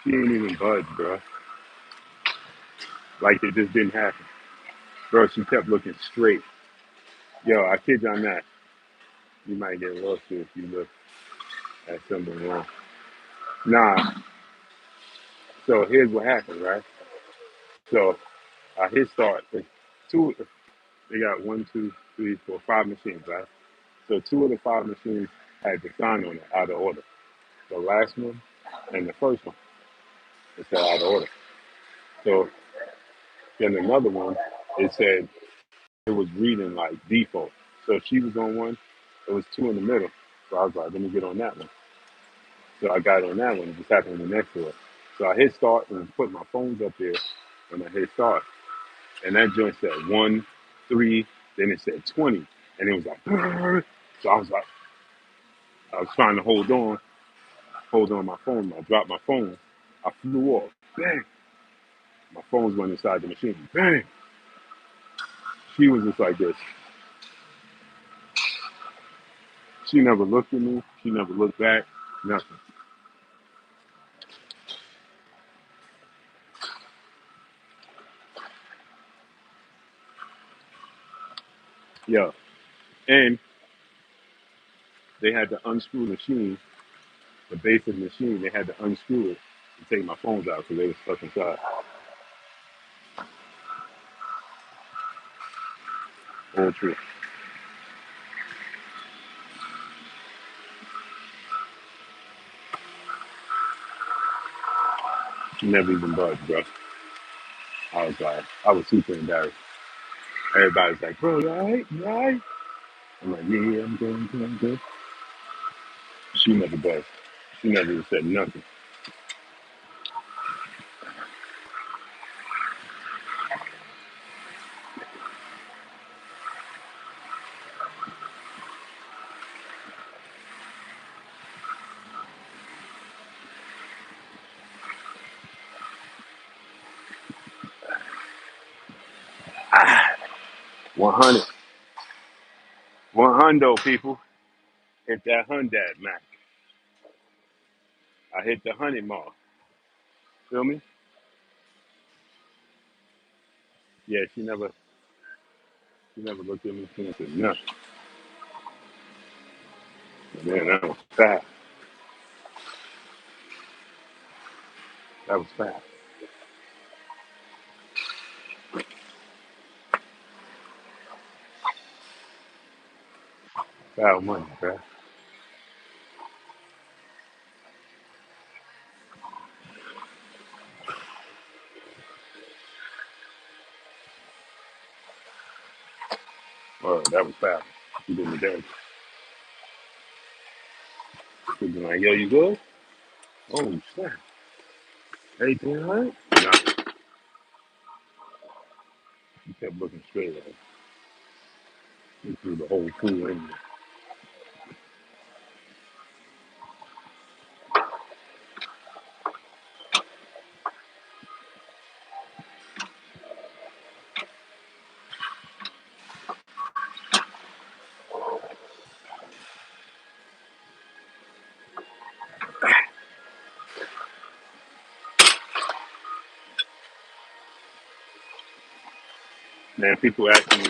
she ain't even budge, bruh. Like it just didn't happen. Bro, she kept looking straight. Yo, I kid you not. You might get lost here if you look at something wrong. Nah, so here's what happened, right? So I hit start. Two, they got 5 machines, right? So two of the 5 machines had the sign on it out of order. The last one and the first one, it said out of order. So then another one, it said it was reading like default. So if she was on one, it was two in the middle. So I was like, let me get on that one. So I got on that one. It just happened to be next to it. So I hit start and put my phones up there, and I hit start. And that joint said 1, 3, then it said 20. And it was like, so I was trying to hold on my phone. I dropped my phone. I flew off. Bang. My phones went inside the machine. Bang. She was just like this. She never looked at me. She never looked back. Nothing. Yeah. And they had to unscrew the machine, the base of the machine. They had to unscrew it and take my phones out because they were stuck inside. All true. She never even budged, bro. I was super embarrassed. Everybody's like, bro, you all right? You all right? I'm like, yeah, I'm good, I'm good, I'm good. She never does. She never said nothing. Ah, 100. 100 people. Hit that 100 Mac. I hit the 100 mark. Feel me? Yeah, she never looked at me. She never said nothing. Man, that was fast. That was fast. Foul money, bro. Oh, that was foul. She did me dirty. She be like, yo, you good? Oh, snap. Everything all right? Nah, he kept looking straight at her. He threw the whole pool in there. Man, people asking me,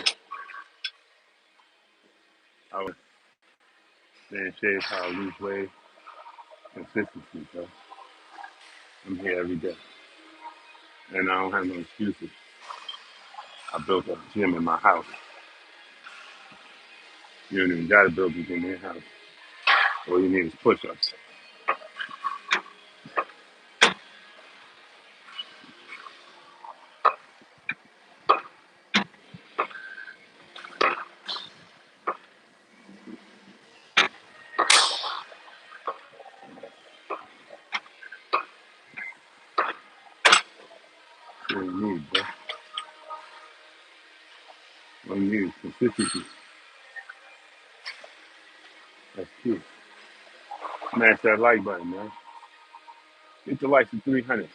I was saying, Shave, how I lose weight, consistency, bro. I'm here every day. And I don't have no excuses. I built a gym in my house. You don't even got to build a gym in your house. All you need is push-ups. That's all you need, bro. All you need is consistency. That's key. Smash that like button, man. Get the likes to 300.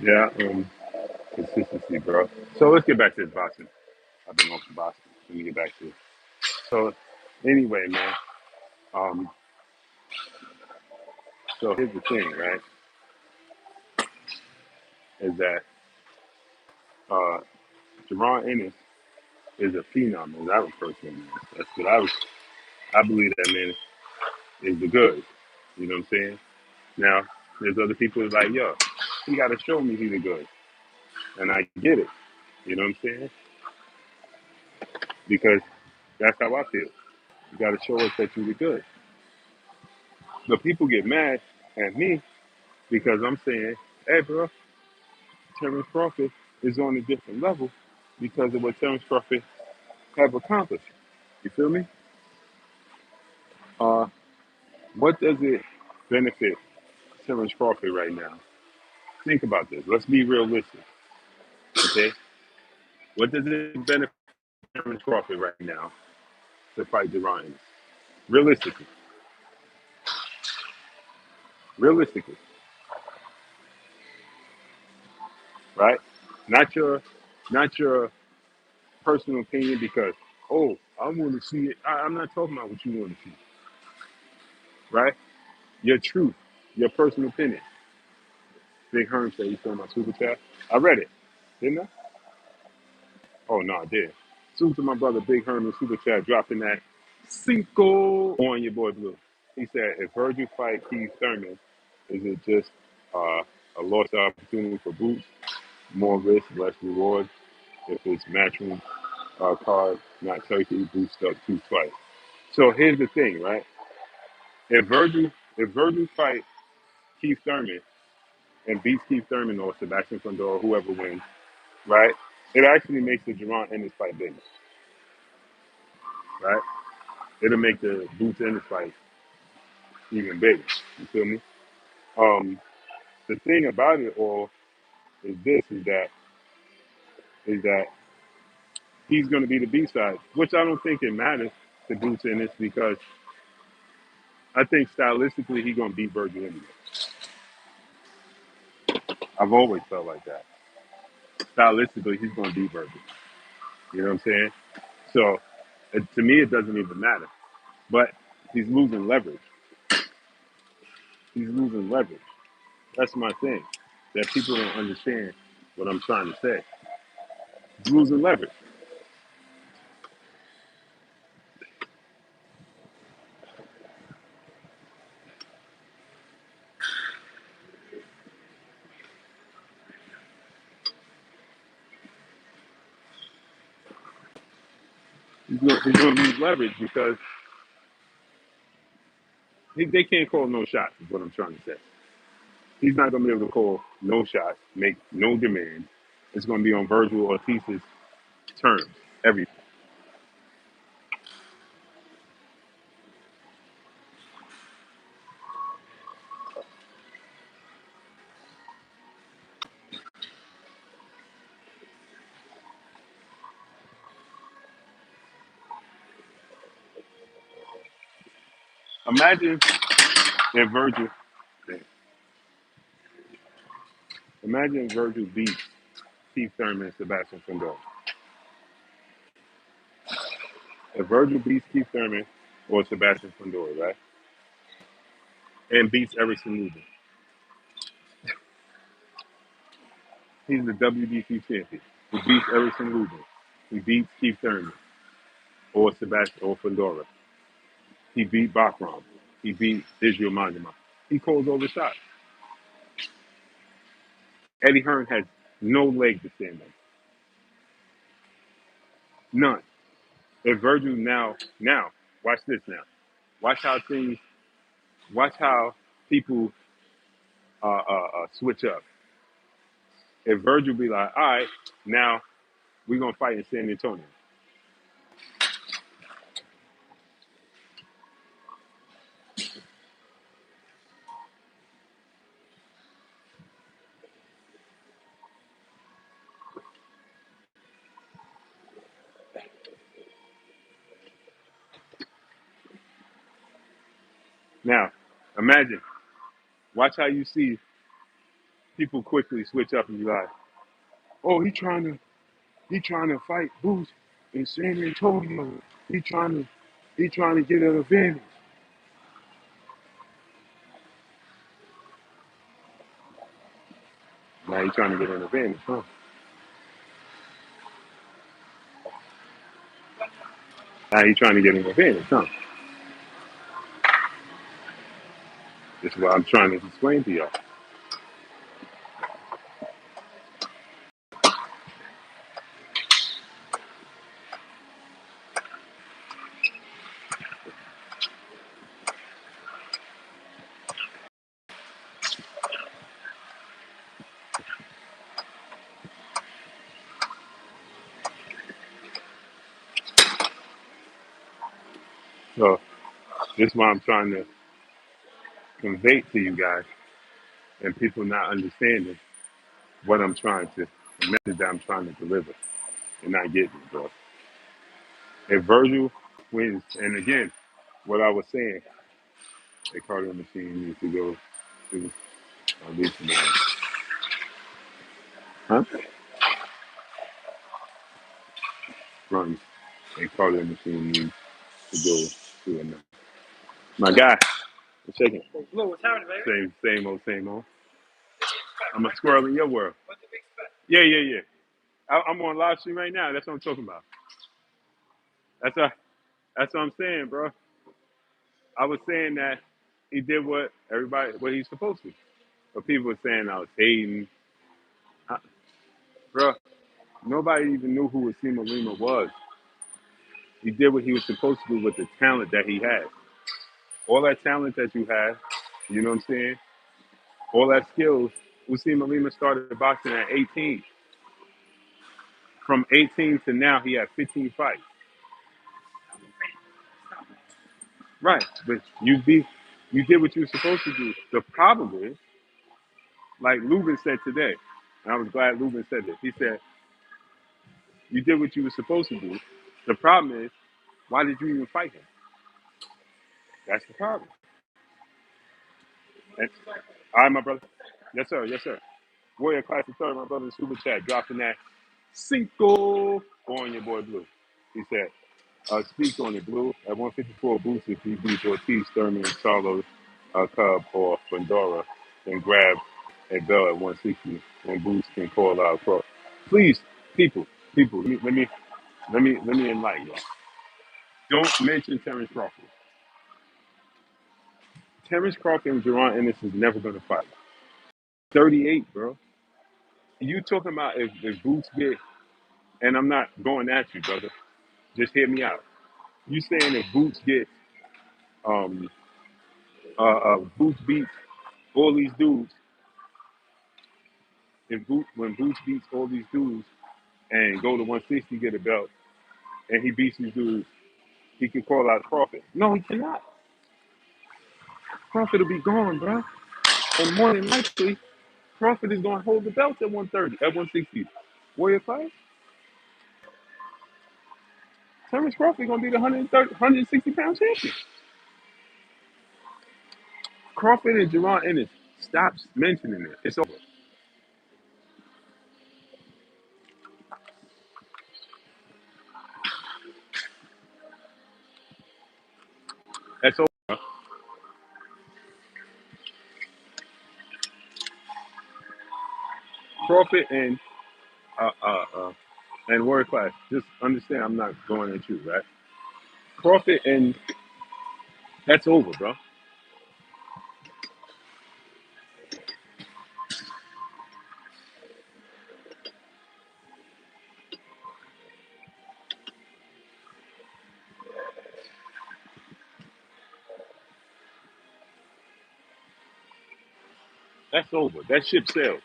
Yeah, consistency, bro. So let's get back to this boxing. I've been off the boxing. Let me get back to it. So anyway, man. Um, so here's the thing, right? Is that uh, Jaron Ennis is a phenom, as I refer to him. That's what I believe that man is the good. You know what I'm saying? Now, there's other people who's like, yo, he got to show me he's the good, and I get it. You know what I'm saying? Because that's how I feel. You got to show us that you're the good. But people get mad at me because I'm saying, hey, bro, Terence Crawford is on a different level because of what Terence Crawford have accomplished. You feel me? Uh, what does it benefit Terence Crawford right now? Think about this. Let's be realistic, okay? What does it benefit Terence Crawford right now to fight Jaron? Realistically, realistically, right? Not your, not your personal opinion because oh, I want to see it. I'm not talking about what you want to see, right? Your truth, your personal opinion. Big Herm said he saw my super chat. I read it, didn't I? Oh no, I did. Salute to my brother Big Herm in super chat dropping that cinco on your boy Blue. He said if Virgil fight Keith Thurman, is it just Uh, a lost opportunity for boots, more risk, less reward. If it's matchroom card, not turkey, boots stuck two twice. So here's the thing, right? If Virgil fight Keith Thurman and beats Keith Thurman or Sebastian Fundora, whoever wins, right? It actually makes the Jaron Ennis fight bigger, right? It'll make the Boots Ennis fight even bigger. You feel me? Um, the thing about it all is this: is that he's going to be the B side, which I don't think it matters to Boots Ennis because I think stylistically he's going to beat Virgil anyway. I've always felt like that. Stylistically, he's going to beat Virgil. You know what I'm saying? So to me, it doesn't even matter. But he's losing leverage. He's losing leverage. That's my thing. That people don't understand what I'm trying to say. He's losing leverage. He's going to lose leverage because they can't call no shots, is what I'm trying to say. He's not going to be able to call no shots, make no demand. It's going to be on Virgil Ortiz's terms, everything. Imagine if Virgil, imagine if Virgil beats Keith Thurman and Sebastian Fundora. If Virgil beats Keith Thurman or Sebastian Fundora, right, and beats Everson Lubin, he's the WBC champion. He beats Everson Lubin. He beats Keith Thurman or Sebastian or Fundora. He beat Bakram. He beat Israel Magema. He calls all the shots. Eddie Hearn has no leg to stand on. None. If Virgil now, watch this now. Watch how things, watch how people switch up. If Virgil be like, all right, now we're gonna fight in San Antonio. Now, imagine, watch how you see people quickly switch up and be like, oh, he trying to fight Boots in San Antonio. He trying to get an advantage. Now he trying to get an advantage, huh? Now he trying to get an advantage, huh? This is what I'm trying to explain to y'all. So this is what I'm trying to convey to you guys and people not understanding what I'm trying to, the message that I'm trying to deliver and not getting it, bro. If Virgil wins, and again, what I was saying, the cardio machine needs to go to at least now. Huh? Runs. A cardio machine needs to go to a now. My guy, I'm shaking. Lou, what's happening, baby? Same old, same old. I'm a squirrel in your world. Yeah, yeah, yeah. I'm on live stream right now. That's what I'm talking about. That's a, that's what I'm saying, bro. I was saying that he did what he's supposed to. But people were saying I was hating. I, Bruh, nobody even knew who Wasima Lima was. He did what he was supposed to do with the talent that he had. All that talent that you have, you know what I'm saying? All that skills. Wasima Lima started boxing at 18. From 18 to now, he had 15 fights. Right, but you did what you were supposed to do. The problem is, like Lubin said today, and I was glad Lubin said this. He said, you did what you were supposed to do. The problem is, why did you even fight him? That's the problem. And, all right, my brother. Yes, sir. Yes, sir. Warrior Classic Third, my brother, Super Chat, dropping that Cinco on your boy Blue. He said, speak on it, Blue. At 154 boots, if he beats Ortiz, Thurman, Charlo, Cub, or Fundora, then grab a bell at 160 when Boots can call out Crawford. Please, people, let me enlighten you. Don't mention Terence Crawford. Terence Crawford and Jaron Ennis is never going to fight. 38, bro. You talking about if Boots get, and I'm not going at you, brother. Just hear me out. You saying if Boots get, um, Boots beats all these dudes, when Boots beats all these dudes and go to 160, get a belt, and he beats these dudes, he can call out Crawford. No, he cannot. Crawford will be gone, bro. And more than likely, Crawford is going to hold the belt at 130, at 160. Warrior fight? Terence Crawford going to be the 160-pound champion. Crawford and Jaron Ennis, stop mentioning it. It's over. That's over. Bro. Crawford and Warrior Class, just understand I'm not going at you, right? Crawford and that's over, bro. That's over. That ship sailed.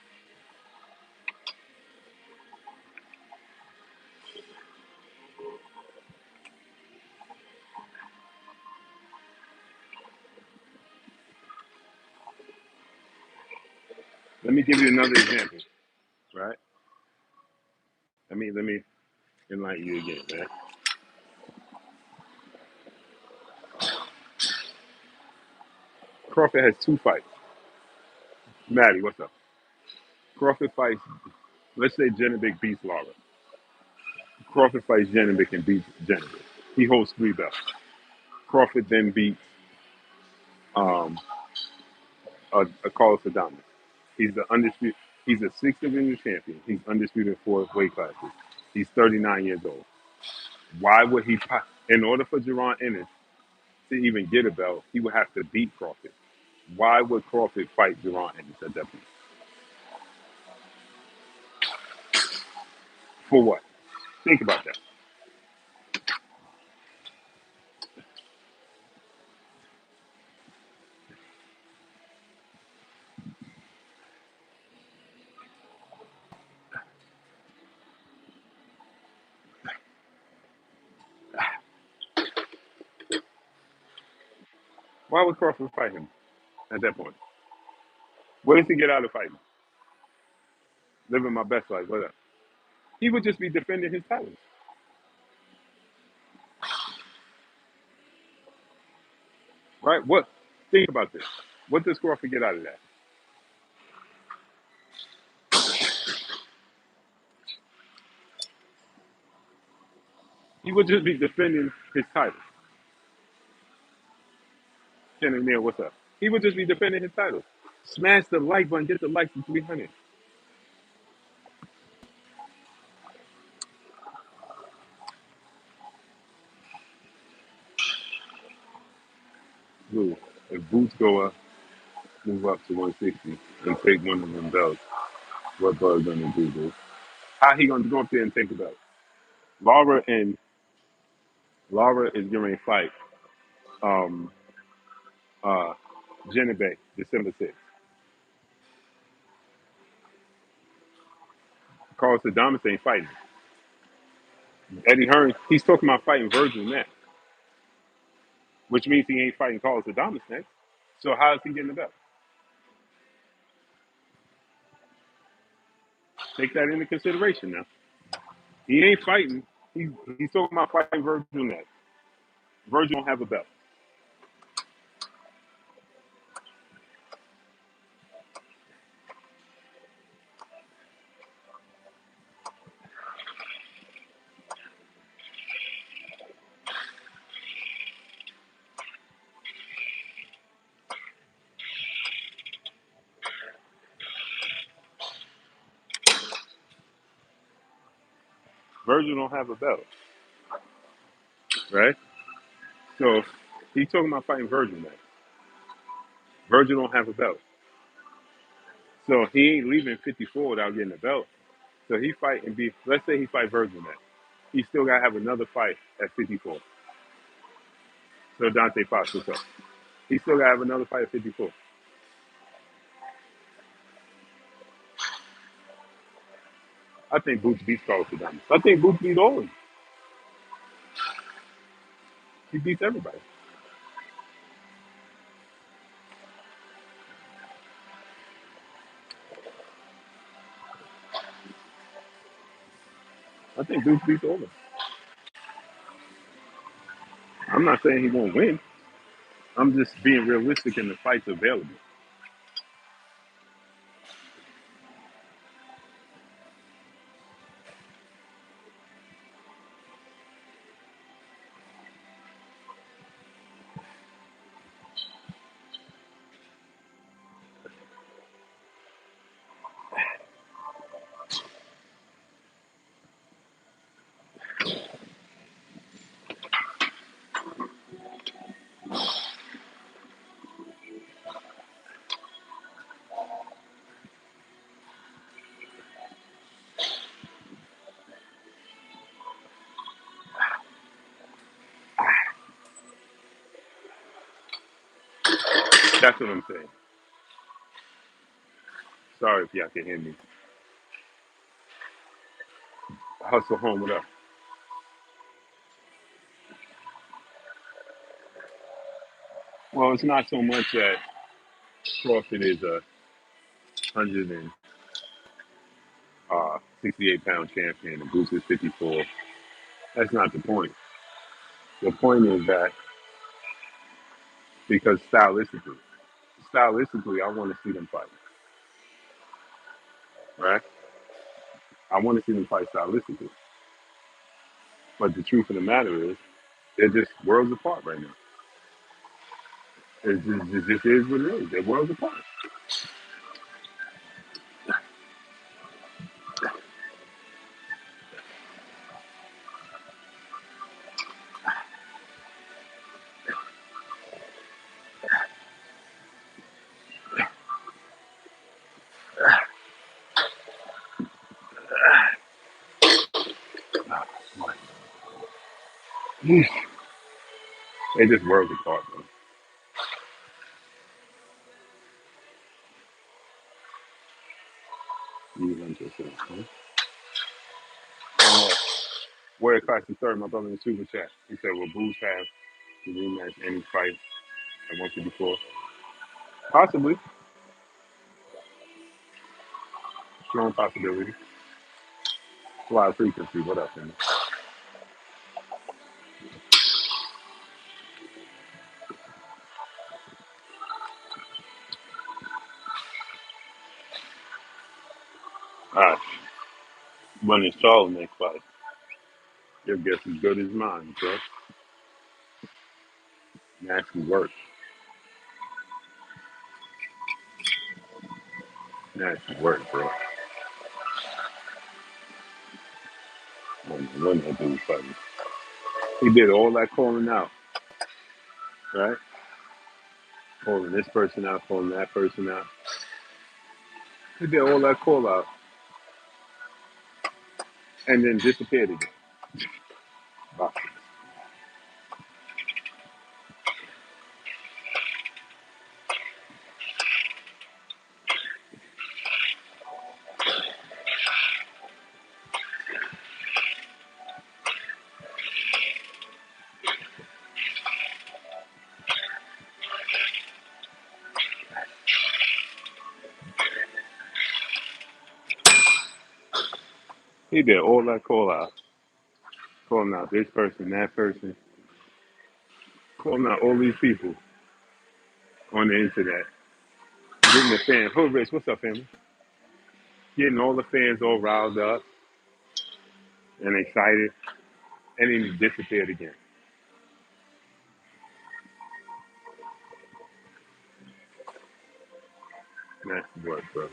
Let me give you another example, right? Let me enlighten you again, man. Crawford has two fights. Maddie, what's up? Crawford fights, let's say Jenovic beats Lara. Crawford fights Jenovic and beats Jenovic. He holds three belts. Crawford then beats um, a Carlos Adames. He's the undisputed. He's a six division champion. He's undisputed in four weight classes. He's 39 years old. Why would he? In order for Jaron Ennis to even get a belt, he would have to beat Crawford. Why would Crawford fight Jaron Ennis at that point? For what? Think about that. Why would Crawford fight him at that point? What does he get out of fighting? Living my best life. What? He would just be defending his title, right? What? Think about this. What does Crawford get out of that? He would just be defending his title. Ken and Neil, what's up? He would just be defending his title. Smash the like button, get the likes to 300. Ooh, if Boots go up, move up to 160 and take one of them belts, what Bud gonna do, dude? How he gonna go up there and take the belt? Laura and Laura is getting ready to fight um uh Jenna Bay, December 6th. Carl Sadamas ain't fighting. Eddie Hearn, he's talking about fighting Virgil next, which means he ain't fighting Carl Sadamas next. So how is he getting the belt? Take that into consideration now. He ain't fighting. He's talking about fighting Virgil next. Virgil don't have a belt. Virgil don't have a belt, right? So he's talking about fighting Virgil next. Virgil don't have a belt. So he ain't leaving 54 without getting a belt. So he fight and be. Let's say he fight Virgil next. He still gotta have another fight at 54. So Dante Fox, what's up? He still gotta have another fight at 54. I think Boots beats Carlos Adames. I think Boots beats all of them. He beats everybody. I think Boots beats all of them. I'm not saying he won't win. I'm just being realistic in the fights available. That's what I'm saying. Sorry if y'all can hear me. Hustle home, what up? Well, it's not so much that Crawford is a 168-pound champion and Boots is 54. That's not the point. The point is that because stylistically, I want to see them fight, right? I want to see them fight stylistically. But the truth of the matter is, they're just worlds apart right now. It just is what it is. They're worlds apart. They're just worlds apart, man. You understand, huh? Warrior Classic Third, my brother in the super chat. He said, will Boots have the rematch any fight at 154? Possibly. Strong possibility. Fly frequency. What up, man? All right. When it's Charles next fight, your guess is good as mine, bro. Nasty work. Nasty work, bro. When that dude fighting. He did all that calling out, right? calling this person out, calling that person out. He did all that call out and then disappeared again. Wow. He did all that call out, calling out this person, that person, calling out all these people on the internet, getting the fans. Hood Rich, what's up, family? Getting all the fans all riled up and excited, and then he disappeared again. Nasty work, bro.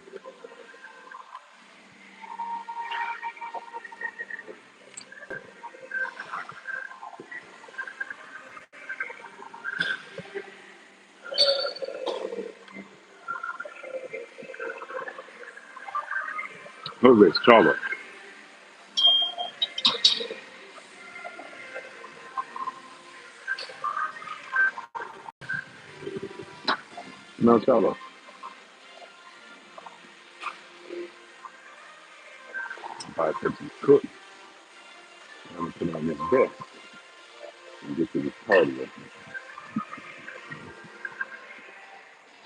Hood Rich, Charlotte. No, Charlotte. I said some cook. I'm gonna put on this bed and get to this party with me.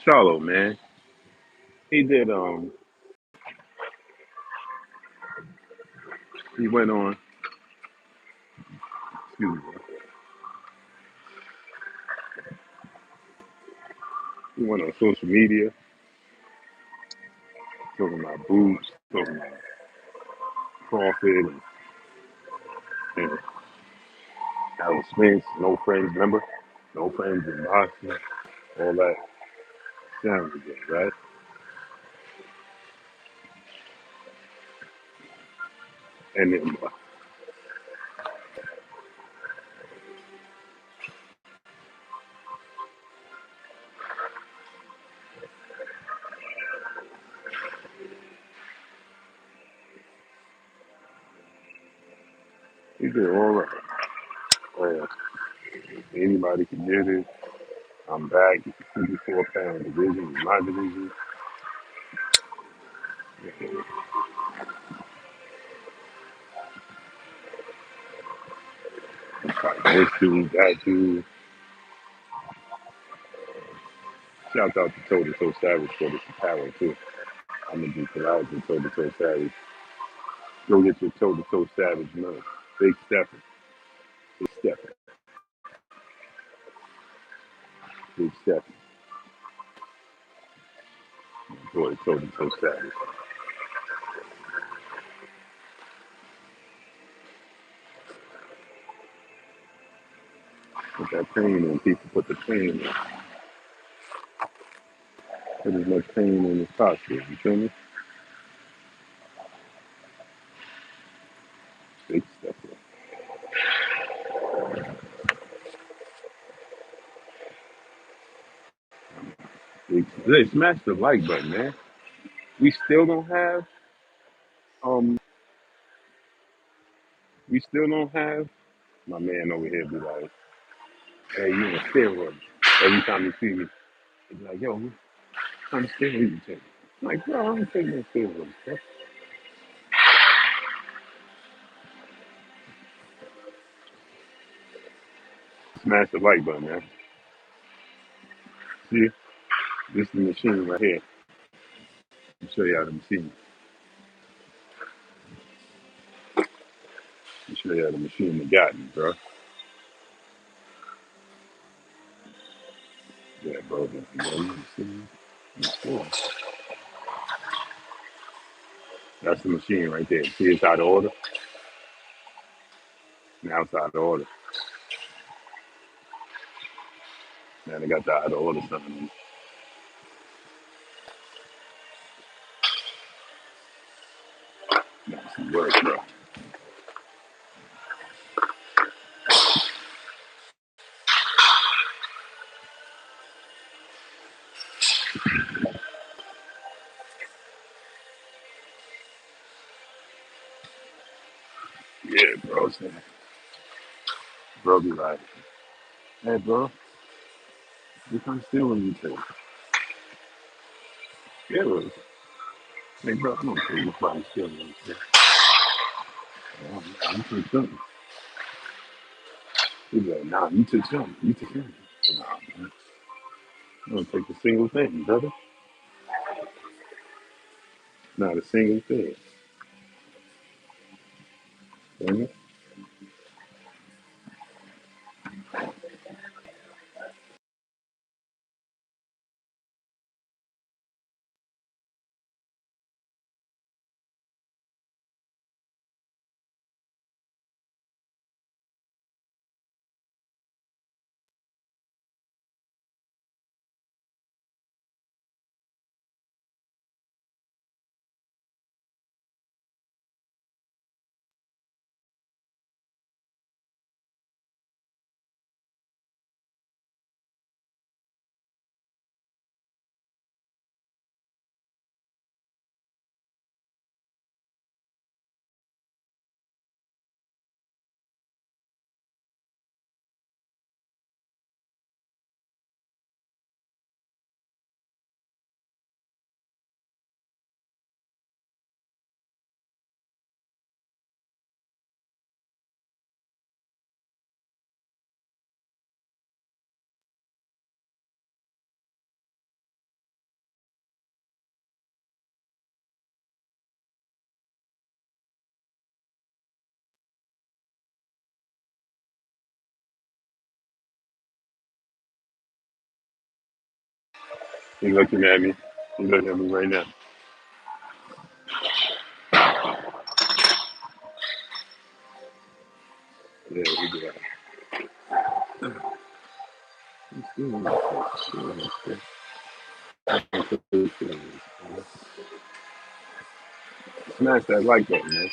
Charlotte, man. He did he went on excuse me, he went on social media talking about boobs, talking about Crawford and Aaron Spence, no friends, remember? No friends in boxing, all that sounds again, right? And then he did all right. Anybody can get it. I'm back. It's a 54-pound division. It's my division. Like this dude, that dude. Shout out to Total So Savage for this power too. I'm gonna do collabs with Total So Savage. Go get your Total So Savage man. Big Stephen. Big Stephen. Big Stephen. Boy, Total So Savage. Put that pain in people. Put the pain in. Put as much pain in as possible. You feel me? Big Stephen. Hey, smash the like button, man. We still don't have um we still don't have my man over here be like, hey, you in steroids. Every time you see me, he's like, yo, what kind of steroids you taking? I'm like, bro, I don't take no steroids, bro. Smash the like button, man. See, this is the machine right here. I'll show you how the machine. I'll show you how the machine that got me, bro. Yeah, bro. You see? Cool. That's the machine right there. See, it's out of order. Now it's out of order. Now they got the out of order something. Now some work, bro. Yeah, bro. Bro be like, hey, bro, you come steal when you take. Yeah, bro. Hey, bro, I'm gonna take you fucking steal when you take. Oh, nah, you took something. He be like, nah, you took something. You took something. Nah, man. I'm gonna take a single thing, brother. Not a single thing. Damn it. He looking at me. He looking at me right now. Yeah, he be like, I'm stealing this shit. Stealing this shit. I'm stealing this shit. Smash that like button, man.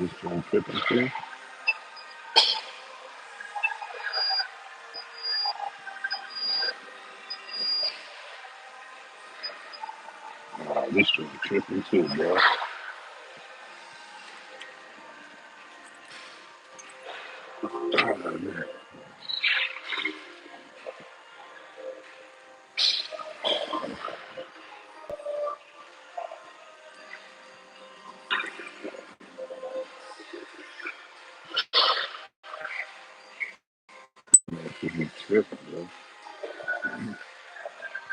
This joint tripping too. This joint tripping too, bro. Oh, man. This is tripping, bro.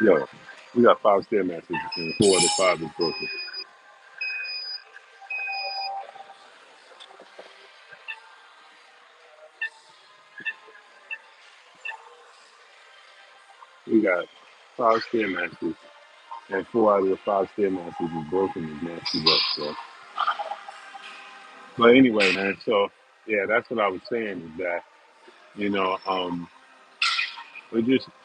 Yo, we got 5 stairmasters and 4 of the 5 is broken. We got 5 stairmasters and 4 out of the 5 stairmasters is broken and nasty up, bro. But anyway, man, so yeah, that's what I was saying is that, you know,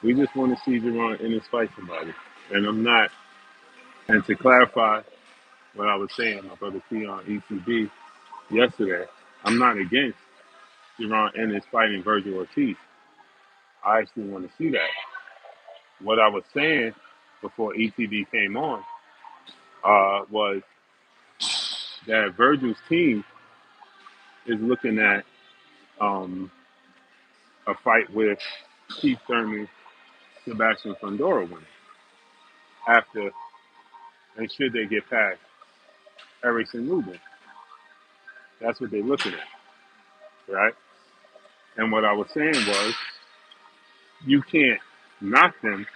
we just want to see Jaron Ennis fight somebody. And I'm not, and to clarify what I was saying, my brother T on ECB yesterday, I'm not against Jaron Ennis fighting Virgil Ortiz. I actually want to see that. What I was saying before ECB came on was that Virgil's team is looking at um, a fight with Keith Thurman, Sebastian Fundora winning after and should they get past Erickson Rubin. That's what they're looking at, right? And what I was saying was you can't knock them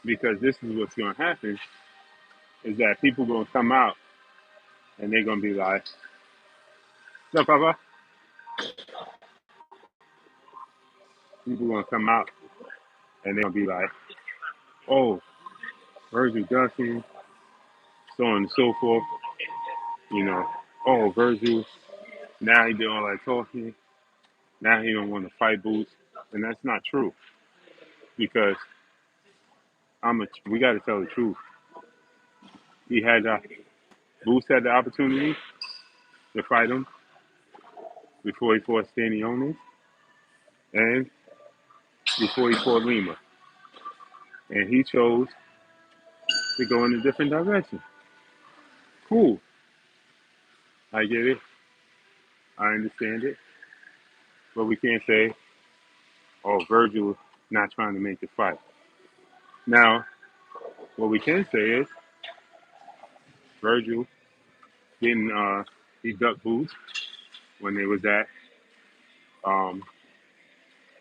because this is what's going to happen is that people going to come out and they're going to be like, no, Papa. People going to come out and they're going to be like, oh, Virgil Johnson, so on and so forth. You know, oh, Virgil, now he doing all that talking. Now he don't want to fight Boots. And that's not true because We got to tell the truth. He had Boots had the opportunity to fight him before he fought Stanionis and before he fought Lima, and he chose to go in a different direction. Cool, I get it, I understand it, but we can't say, "Oh, Virgil not trying to make the fight." Now, what we can say is Virgil didn't he ducked Boots when they was at um,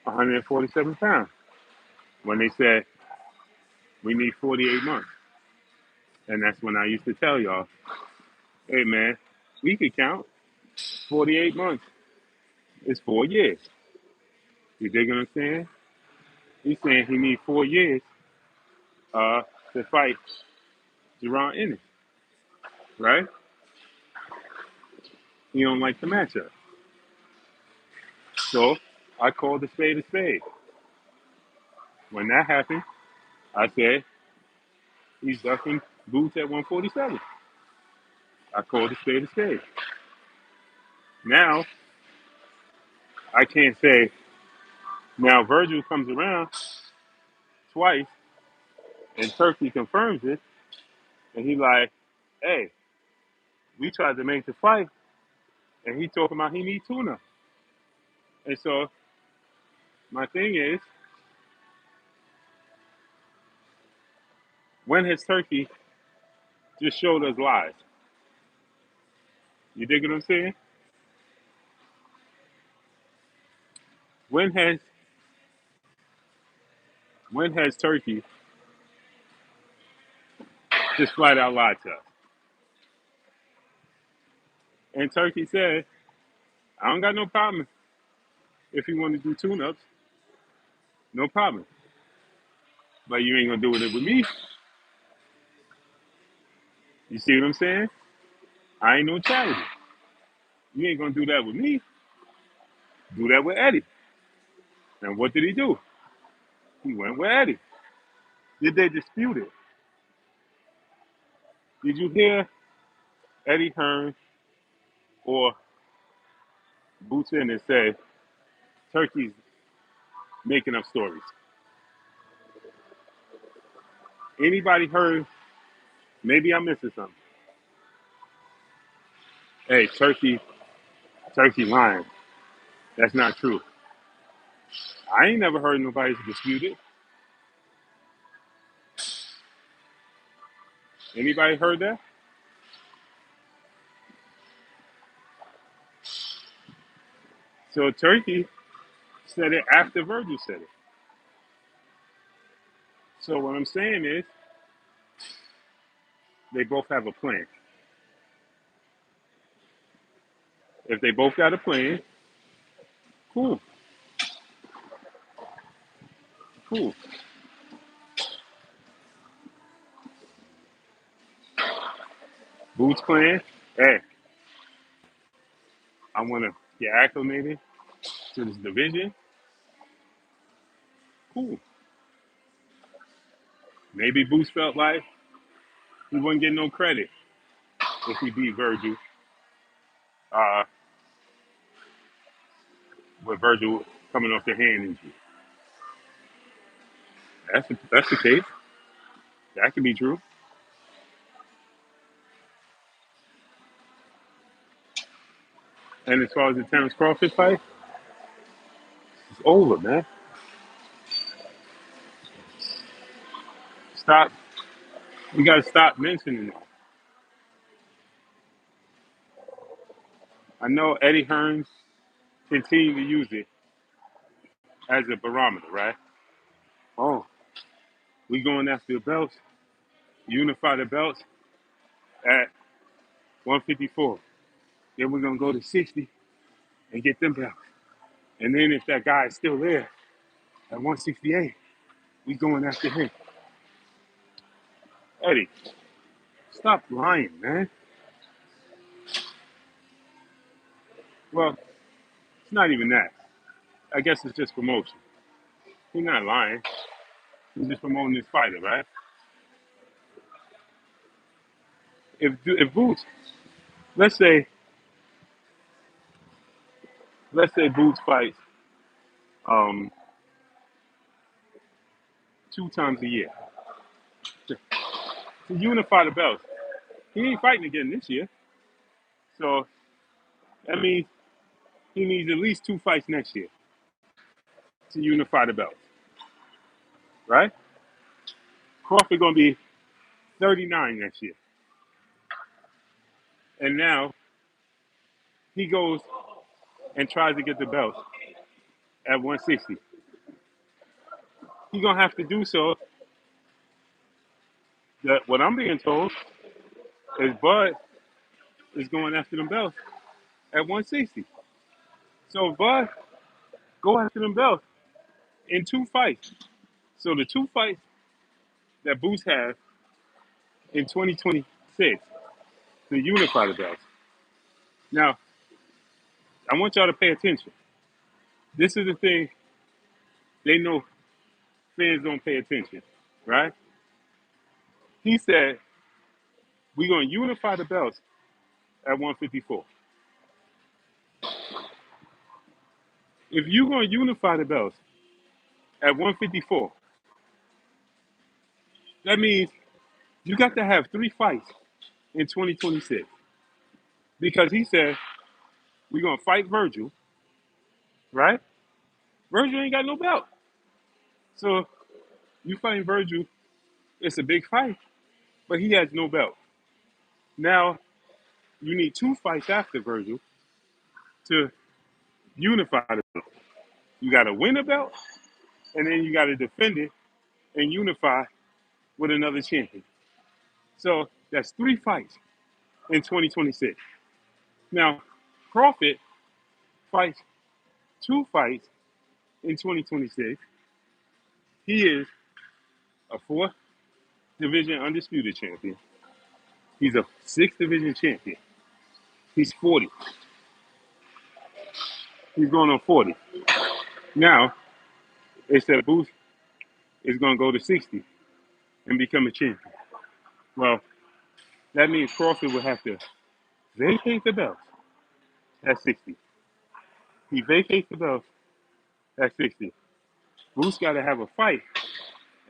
147 pounds when they said we need 48 months. And that's when I used to tell y'all, hey man, we could count 48 months. It's 4 years. You dig what I'm saying? He's saying he needs 4 years uh, to fight Jaron Ennis, right? He don't like the matchup. So I called a spade a spade. When that happened, I said he's ducking Boots at 147. I called a spade a spade. Now I can't say now Virgil comes around twice and Turkey confirms it and he like, hey, we tried to make the fight and he talking about he need tuna. And so my thing is, when has Turkey just showed us lies? You dig what I'm saying? When has when has Turkey just flat out lied to us? And Turkey said, I don't got no problem if you want to do tune-ups, no problem. But you ain't gonna do it with me. You see what I'm saying? I ain't no charity. You ain't gonna do that with me. Do that with Eddie. And what did he do? He went with Eddie. Did they dispute it? Did you hear Eddie Hearn or Boots in and say Turkey's making up stories? Anybody heard? Maybe I'm missing something. Hey, Turkey lying. That's not true. I ain't never heard nobody dispute it. Anybody heard that? So Turkey said it after Virgil said it. So what I'm saying is they both have a plan. If they both got a plan, cool, cool. Boots plan, hey, I want to get acclimated to this division. Cool. Maybe Boots felt like he wouldn't get no credit if he beat Virgil, uh, with Virgil coming off the hand injury. That's the case. That could be true. And as far as the Terence Crawford fight, it's over, man. Stop. We got to stop mentioning it. I know Eddie Hearns continue to use it as a barometer, right? Oh, we going after the belts, unify the belts at 154. Then we're gonna go to 60 and get them belts. And then if that guy is still there at 168, we going after him. Eddie, stop lying, man. Well, it's not even that. I guess it's just promotion. He's not lying. He's just promoting this fighter, right? If Boots, let's say Boots fights um 2 times a year to unify the belts. He ain't fighting again this year, so that means he needs at least 2 fights next year to unify the belts, right? Crawford gonna be 39 next year, and now he goes and tries to get the belt at 160. He gonna have to do so. That what I'm being told is Bud is going after them belts at 160. So if Bud go after them belts in 2 fights. So the 2 fights that Boost has in 2026 to unify the belts. Now, I want y'all to pay attention. This is the thing they know fans don't pay attention, right? He said, we're going to unify the belts at 154. If you're going to unify the belts at 154, that means you got to have 3 fights in 2026. Because he said, we're going to fight Virgil, right? Virgil ain't got no belt. So you fighting Virgil, it's a big fight, but he has no belt. Now, you need 2 fights after Virgil to unify the belt. You got to win a belt, and then you got to defend it and unify with another champion. So that's 3 fights in 2026. Now, Crawford fights 2 fights in 2026. He is a fourth division undisputed champion. He's a sixth division champion. He's 40. He's going on 40. Now, it said Booth is going to go to 60 and become a champion. Well, that means Crawford would have to vacate the belt at 60. He vacates the belt at 60. Booth got to have a fight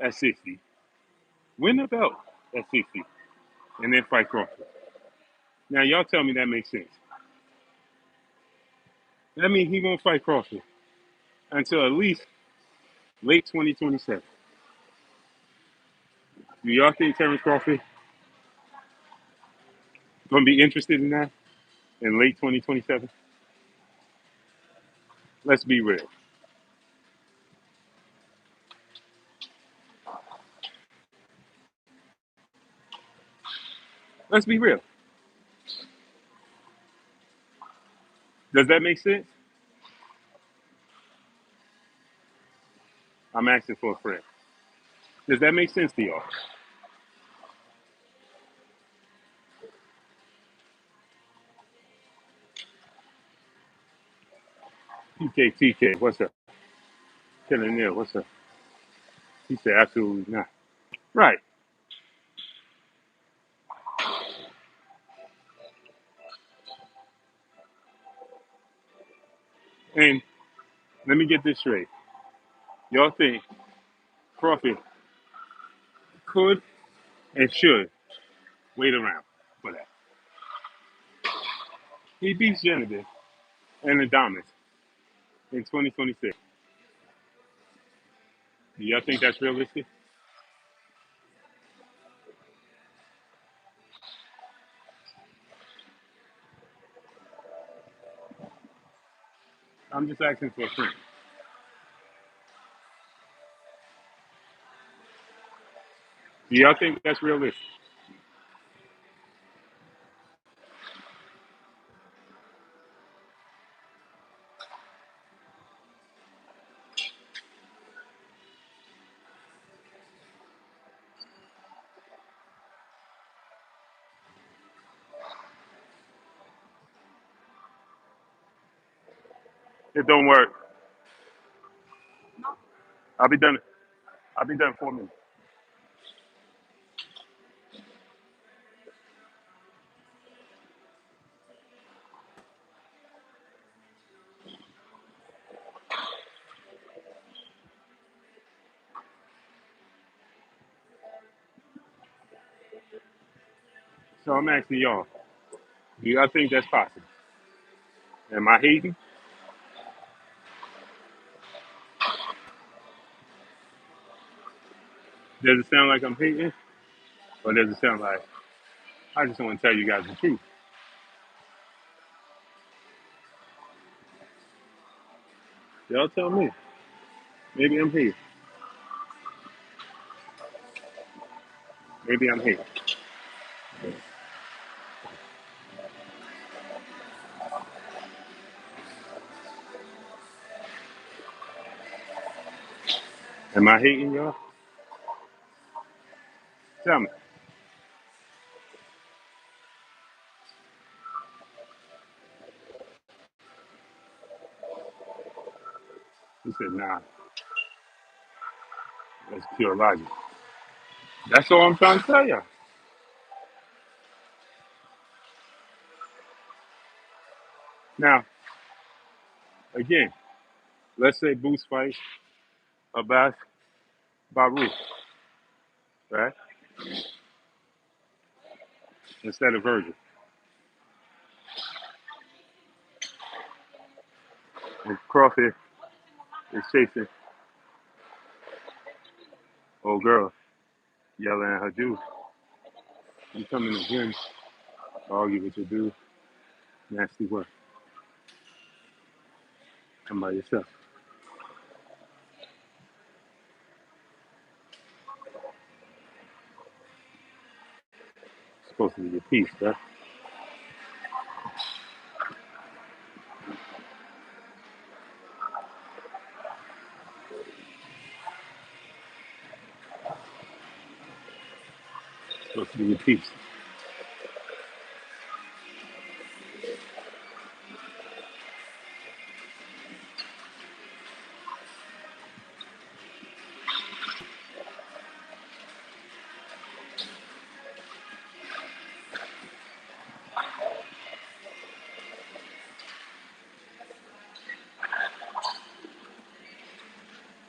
at 60, win the belt at 60, and then fight Crawford. Now, y'all tell me that makes sense. That means he won't fight Crawford until at least late 2027. Do y'all think Terence Crawford going to be interested in that in late 2027? Let's be real. Let's be real. Does that make sense? I'm asking for a friend. Does that make sense to y'all? TK, what's up? Killing there, what's up? He said, absolutely not. Right. And let me get this straight. Y'all think Crawford could and should wait around for that. He beats Genevieve and Adonis in 2026. Do y'all think that's realistic? I'm just asking for a friend. Do y'all think that's realistic? It don't work. I'll be done. I'll be done in 4 minutes. So I'm asking y'all, do y'all think that's possible? Am I hating? Does it sound like I'm hating? Or does it sound like I just want to tell you guys the truth? Y'all tell me. Maybe I'm hating. Maybe I'm hating. Am I hating y'all? Tell me. He said, nah, that's pure logic. That's all I'm trying to tell y'all. Now, again, let's say Boost fights about Baru, right? Instead of Virgil. And Crawford is chasing old girl, yelling at her dude. You come in the gym, argue with your dude, nasty work. Come by yourself. It's supposed to be your peace, right? It's supposed to be your peace.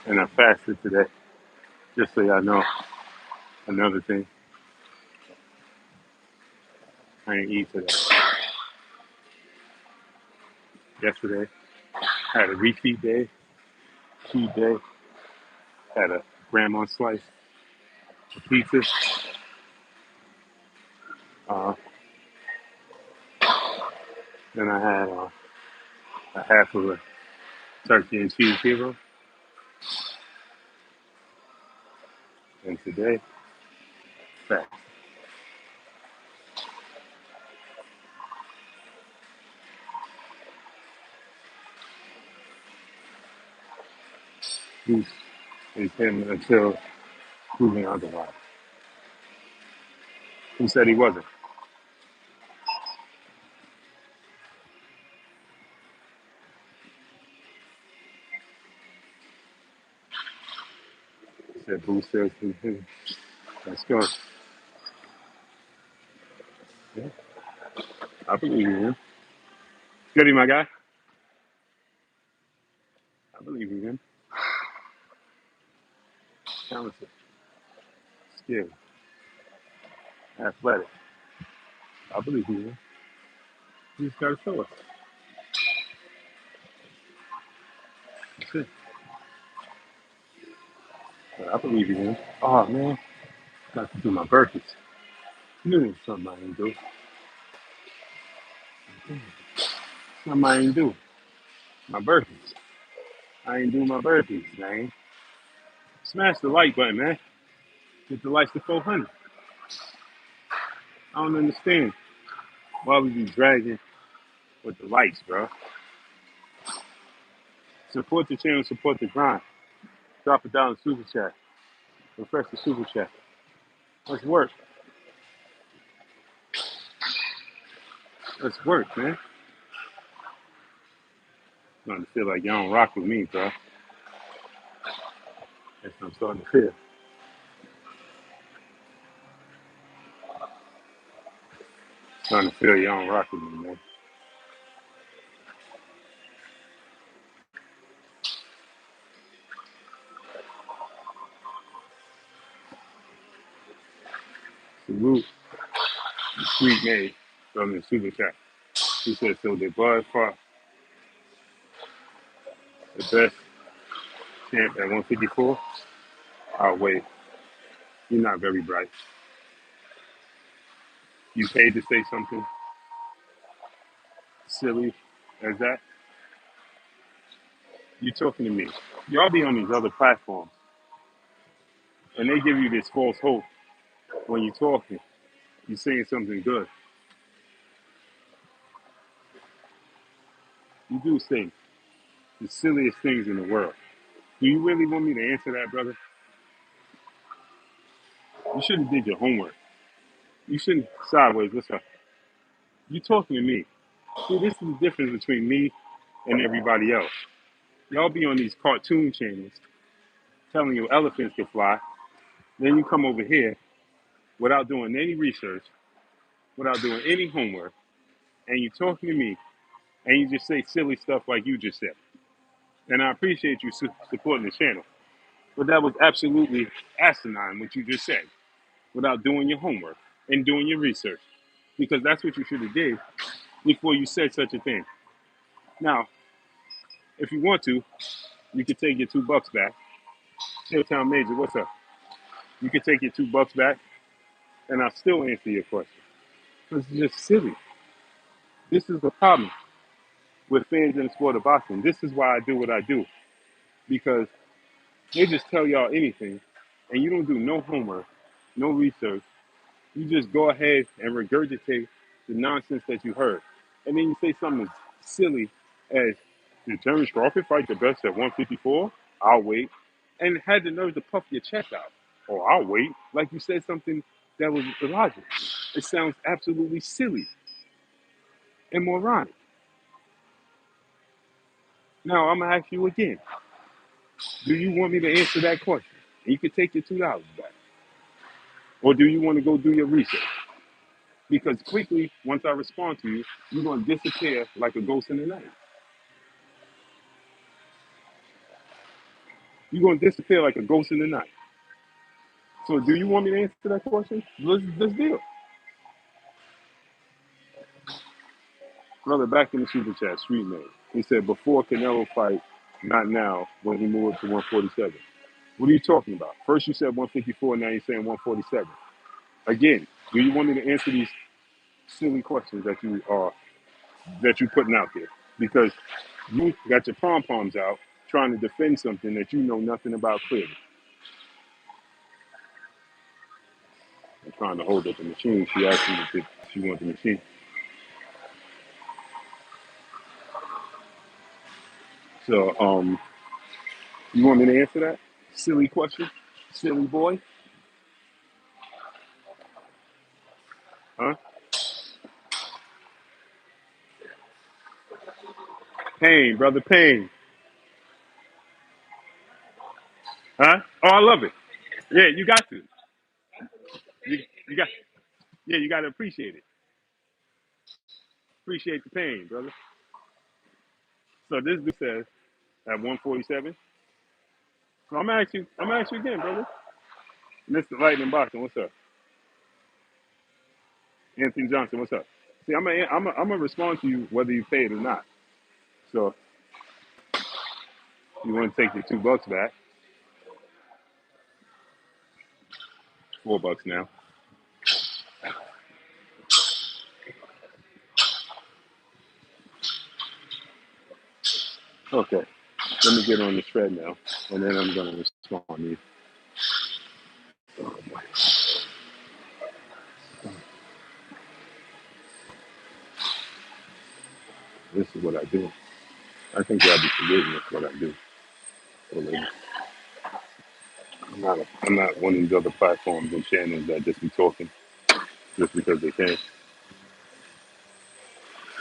And I fasted today, just so y'all know. Another thing, I ain't eat today. Yesterday, had a refeed day, cheat day, had a grandma slice of pizza, uh, then I had a half of a turkey and cheese hero, and today, fat. Goose is him until proven otherwise. Who said he wasn't? He said Boo says to him, let's go. Yeah, I believe in him. Goody, my guy. I believe in him. Talented, skilled, athletic. I believe in him. He just got to show us. That's it. But I believe in him. Oh, man. Got to do my burpees. You know something I ain't do. Something I ain't do. My burpees. I ain't do my burpees, man. Smash the like button, man. Get the likes to 400. I don't understand why we be dragging with the likes, bro. Support the channel, support the grind. Drop it down in super chat. Refresh the super chat. Let's work. Let's work, man. I'm starting to feel like y'all don't rock with me, bro. Yes, I'm starting to feel. Starting to feel y'all rocking me, man. Salute the sweet maid from the super chat. She said, so they by far the best champ at 154. Oh, wait. You're not very bright. You paid to say something silly as that? You talking to me. Y'all be on these other platforms, and they give you this false hope when you're talking. You're saying something good. You do say the silliest things in the world. Do you really want me to answer that, brother? You should have did your homework. You shouldn't sideways. What's up? You talking to me. See, this is the difference between me and everybody else. Y'all be on these cartoon channels telling you elephants can fly. Then you come over here without doing any research, without doing any homework, and you talking to me, and you just say silly stuff like you just said. And I appreciate you supporting the channel, but that was absolutely asinine what you just said without doing your homework and doing your research, because that's what you should have did before you said such a thing. Now, if you want to, you could take your $2 back. Hilltown Major, what's up? You could take your $2 back, and I'll still answer your question. It's just silly. This is the problem with fans in the sport of boxing. This is why I do what I do, because they just tell y'all anything, and you don't do no homework, no research. You just go ahead and regurgitate the nonsense that you heard, and then you say something as silly as, "Did Terence Crawford fight the best at 154? I'll wait," and had the nerve to puff your chest out. "Oh, I'll wait," like you said something that was illogical. It sounds absolutely silly and moronic. Now I'm gonna ask you again: do you want me to answer that question? And you can take your $2 back, or do you want to go do your research? Because quickly, once I respond to you, you're gonna disappear like a ghost in the night. You're gonna disappear like a ghost in the night. So, do you want me to answer that question? Let's deal. Brother, back in the super chat, Street Man. He said before Canelo fight, not now, when he moved to 147. What are you talking about? First you said 154, now you're saying 147. Again, do you want me to answer these silly questions that you putting out there? Because you got your pom poms out trying to defend something that you know nothing about clearly. I'm trying to hold up the machine. She asked me if she wants the machine. So, you want me to answer that silly question, silly boy? Huh? Pain, brother, pain. Huh? Oh, I love it. Yeah, you got to. You got. Yeah, you got to appreciate it. Appreciate the pain, brother. So this dude says at 147. So I'm gonna ask you. I'm gonna ask you again, brother. Mr. Lightning Boxing, what's up? Anthony Johnson, what's up? See, I'm gonna respond to you whether you pay it or not. So you want to take your $2 back, $4 now. Okay. Let me get on the thread now, and then I'm gonna respond to you. This is what I do. I think y'all be forgetting that's what I do. So, I'm not one of these other platforms and channels that just be talking just because they can.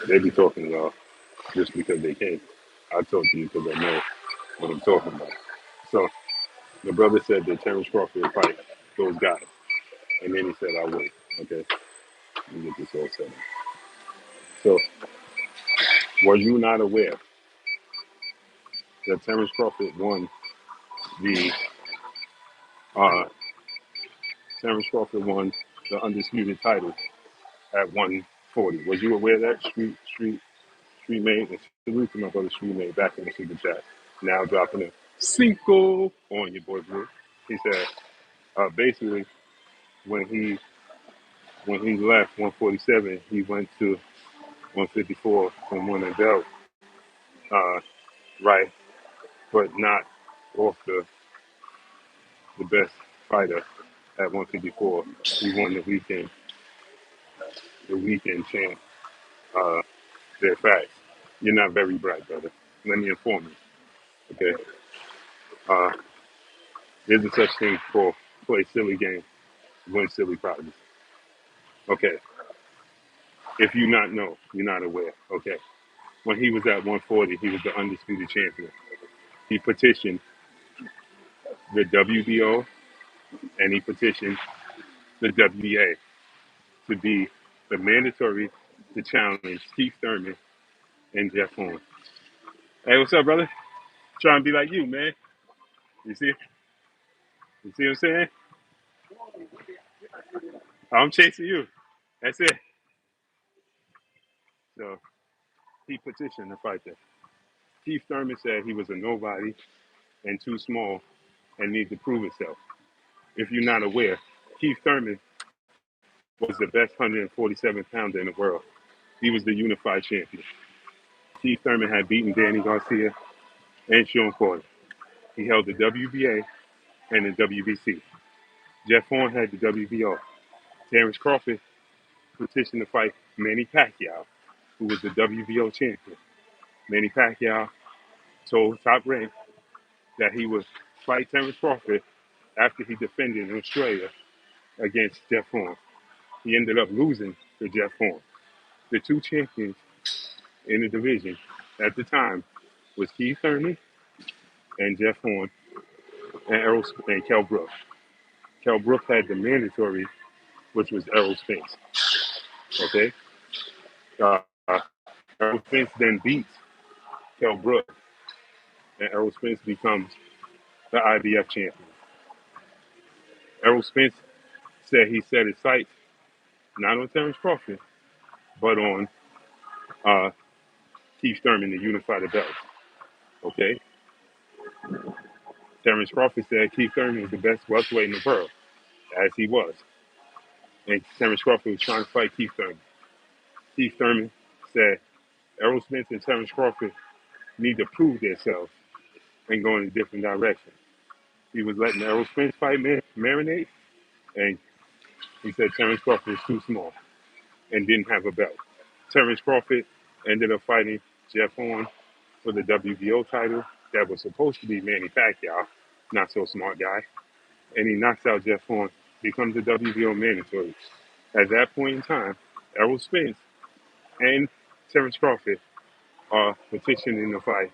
They be talking y'all just because they can. I talk to you because I know what I'm talking about. So The brother said that Terence Crawford would fight those guys, and then he said, "I would." Okay, let me get this all set up. So, were you not aware that Terence Crawford won the uh, Terence Crawford won the undisputed title at 140? Was you aware of that? Street made, and salute to my brother Street made back in the super chat. Now dropping a cinco on your boy Blue. He said, basically, when he when he left 147, he went to 154 and won a belt, uh, right? But not off the best fighter at 154. He won the weekend champ. Uh, they're facts. You're not very bright, brother. Let me inform you. Okay. Uh, there's a such thing for play silly games, win silly prizes. Okay. If you not know, you're not aware. Okay. When he was at 140, he was the undisputed champion. He petitioned the WBO and he petitioned the WBA to be the mandatory to challenge Keith Thurman and Jeff Horn. Hey, what's up, brother? Trying to be like you, man. You see? You see what I'm saying? I'm chasing you. That's it. So he petitioned to fight that. Keith Thurman said he was a nobody and too small and needs to prove himself. If you're not aware, Keith Thurman was the best 147 pounder in the world. He was the unified champion. Keith Thurman had beaten Danny Garcia and Sean Porter. He held the WBA and the WBC. Jeff Horn had the WBO. Terence Crawford petitioned to fight Manny Pacquiao, who was the WBO champion. Manny Pacquiao told Top Rank that he would fight Terence Crawford after he defended in Australia against Jeff Horn. He ended up losing to Jeff Horn. The two champions in the division at the time was Keith Thurman and Jeff Horn and Kell Brook. Kell Brook had the mandatory, which was Errol Spence. Okay, uh, Errol Spence then beats Kell Brook, and Errol Spence becomes the IBF champion. Errol Spence said he set his sights not on Terence Crawford, but on uh, Keith Thurman to unify the belts. Okay, Terence Crawford said Keith Thurman was the best welterweight in the world, as he was, and Terence Crawford was trying to fight Keith Thurman. Keith Thurman said Errol Spence and Terence Crawford need to prove themselves and go in a different direction. He was letting Errol Spence fight marinate, and he said Terence Crawford was too small and didn't have a belt. Terence Crawford ended up fighting Jeff Horn for the WBO title that was supposed to be Manny Pacquiao, not so smart guy, and he knocks out Jeff Horn, becomes the WBO mandatory. At that point in time, Errol Spence and Terence Crawford are petitioning to fight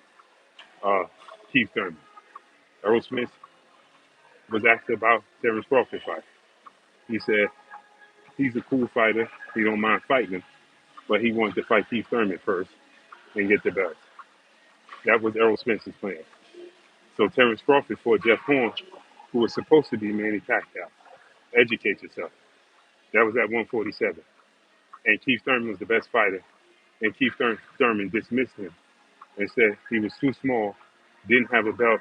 uh, Keith Thurman. Errol Spence was asked about Terence Crawford fight. He said he's a cool fighter. He don't mind fighting him, but he wanted to fight Keith Thurman first and get the belt. That was Errol Spence's plan. So Terence Crawford fought Jeff Horn, who was supposed to be Manny Pacquiao. Educate yourself. That was at 147. And Keith Thurman was the best fighter. And Keith Thurman dismissed him and said he was too small, didn't have a belt,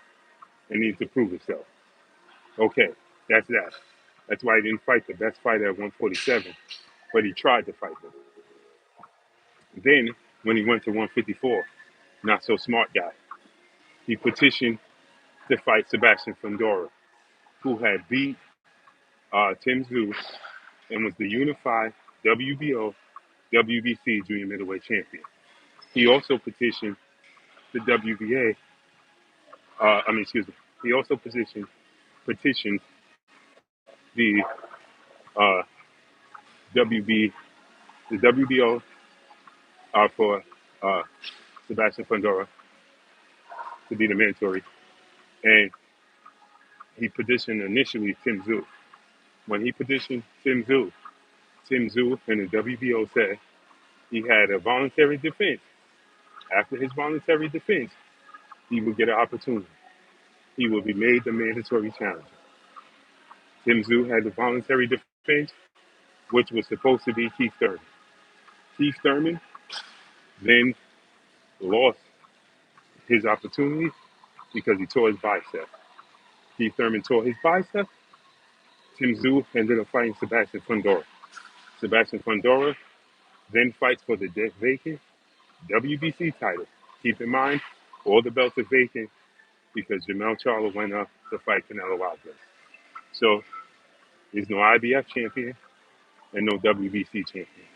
and needed to prove himself. Okay, that's that. That's why he didn't fight the best fighter at 147, but he tried to fight them. Then, when he went to 154, not so smart guy, he petitioned to fight Sebastian Fundora, who had beat Tim Tszyu and was the unified WBO, WBC junior middleweight champion. He also petitioned the WBA, excuse me, he also petitioned the uh, WB, the WBO for Sebastian Fundora to be the mandatory. And he petitioned initially Tim Tszyu. When he petitioned Tim Tszyu in the WBO said he had a voluntary defense. After his voluntary defense, he would get an opportunity. He would be made the mandatory challenger. Tim Tszyu had the voluntary defense, which was supposed to be Keith Thurman. Keith Thurman then lost his opportunity because he tore his bicep. Keith Thurman tore his bicep. Tim Tszyu ended up fighting Sebastian Fundora. Sebastian Fundora then fights for the vacant WBC title. Keep in mind, all the belts are vacant because Jermell Charlo went up to fight Canelo Alvarez. So there's no IBF champion and no WBC champion.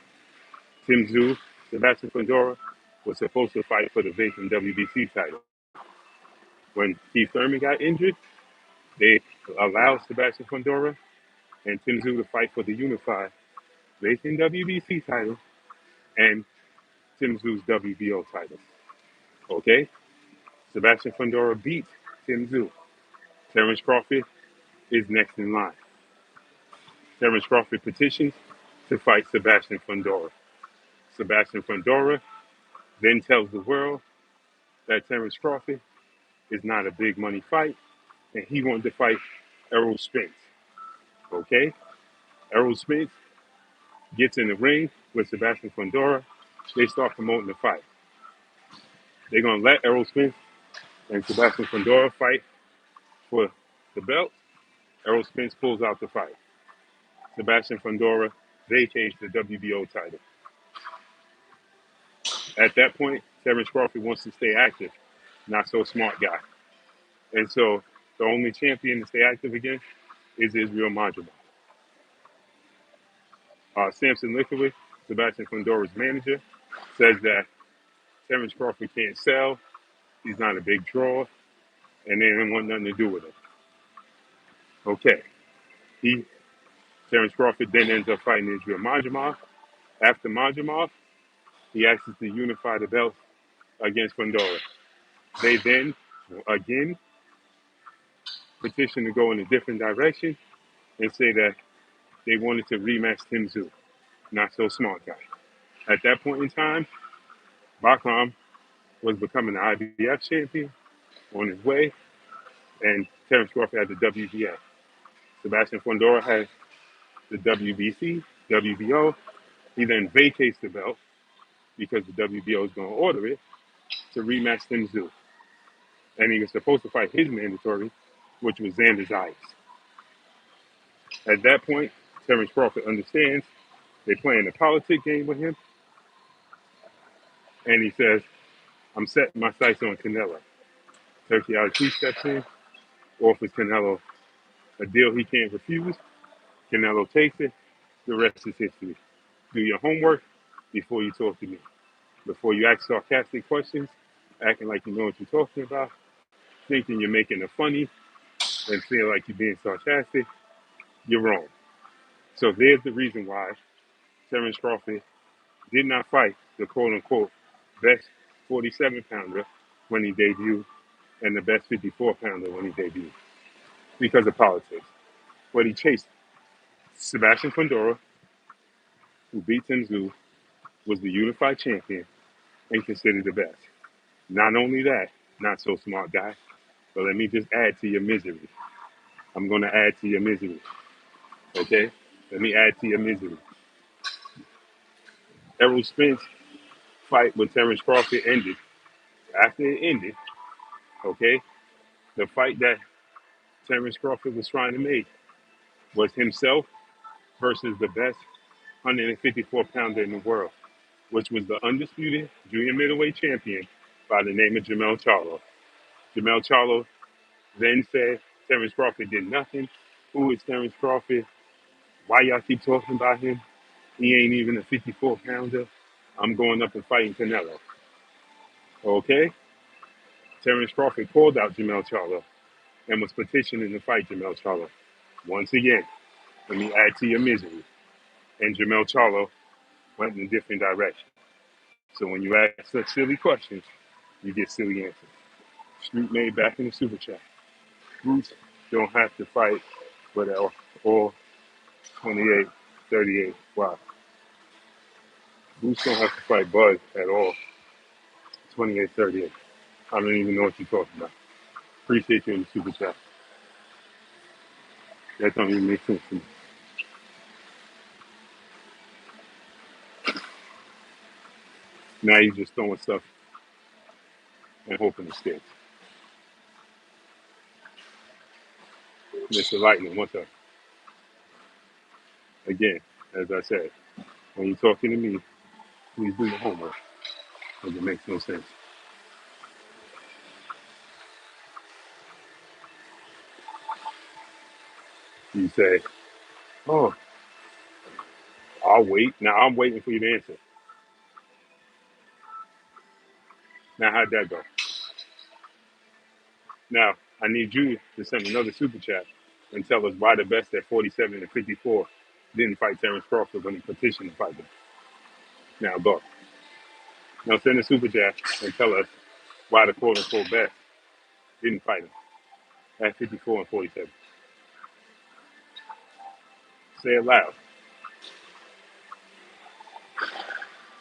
Tim Tszyu, Sebastian Fundora was supposed to fight for the vacant WBC title. When Keith Thurman got injured, they allowed Sebastian Fundora and Tim Tszyu to fight for the unified vacant WBC title and Tim Tszyu's WBO title. Okay? Sebastian Fundora beat Tim Tszyu. Terence Crawford is next in line. Terence Crawford petitions to fight Sebastian Fundora. Sebastian Fundora then tells the world that Terence Crawford is not a big money fight and he wanted to fight Errol Spence. Okay? Errol Spence gets in the ring with Sebastian Fundora. They start promoting the fight. They're going to let Errol Spence and Sebastian Fundora fight for the belt. Errol Spence pulls out the fight. Sebastian Fundora vacates the WBO title. At that point, Terence Crawford wants to stay active. Not so smart guy. And so the only champion to stay active again is Israel Madrimov. Samson Lickowitz, Sebastian Fundora's manager, says that Terence Crawford can't sell. He's not a big draw, and they didn't want nothing to do with him. Okay. Terence Crawford then ends up fighting Israel Madrimov. After Madrimov, he asks to unify the belt against Fundora. They then, again, petition to go in a different direction and say that they wanted to rematch Tim Tszyu. Not so smart guy. At that point in time, Bakram was becoming the IBF champion on his way, and Terence Crawford had the WBA. Sebastian Fundora has the WBC, WBO. He then vacates the belt because the WBO is going to order it to rematch Tim Tszyu. And he was supposed to fight his mandatory, which was Xander Zayas. At that point, Terence Crawford understands they're playing a politic game with him, and he says, I'm setting my sights on Canelo. Turkey RT steps in, offers Canelo a deal he can't refuse. Canelo takes it. The rest is history. Do your homework before you talk to me. Before you ask sarcastic questions, acting like you know what you're talking about, thinking you're making it funny and feel like you're being sarcastic, you're wrong. So there's the reason why Terence Crawford did not fight the quote-unquote best 47-pounder when he debuted and the best 54-pounder when he debuted because of politics. But he chased Sebastian Fundora, who beat Tim Tszyu, was the unified champion and considered the best. Not only that, not so smart guy, but let me just add to your misery. I'm going to add to your misery. Okay? Let me add to your misery. Errol Spence fight with Terence Crawford ended. After it ended, okay, the fight that Terence Crawford was trying to make was himself versus the best 154-pounder in the world, which was the undisputed junior middleweight champion by the name of Jermell Charlo. Jermell Charlo then said Terence Crawford did nothing. Who is Terence Crawford? Why y'all keep talking about him? He ain't even a 54-pounder. I'm going up and fighting Canelo. Okay? Terence Crawford called out Jermell Charlo and was petitioning to fight Jermell Charlo. Once again, let me add to your misery. And Jermell Charlo went in a different direction. So when you ask such silly questions, you get silly answers. Street made back in the super chat. Bruce, don't have to fight with all 28, 38. Wow. Boots don't have to fight Bud at all 28, 38. I don't even know what you're talking about. Appreciate you in the super chat. That don't even make sense to me. Now you're just throwing stuff and hoping it sticks. Mr. Lightning, what's up? Again, as I said, when you're talking to me, please do your homework because it makes no sense. You say, oh, I'll wait. Now I'm waiting for you to answer. Now, how'd that go? Now, I need you to send another super chat and tell us why the best at 47 and 54 didn't fight Terence Crawford when he petitioned to fight him. Now, go. Now, send a super chat and tell us why the quote unquote best didn't fight him at 54 and 47. Say it loud.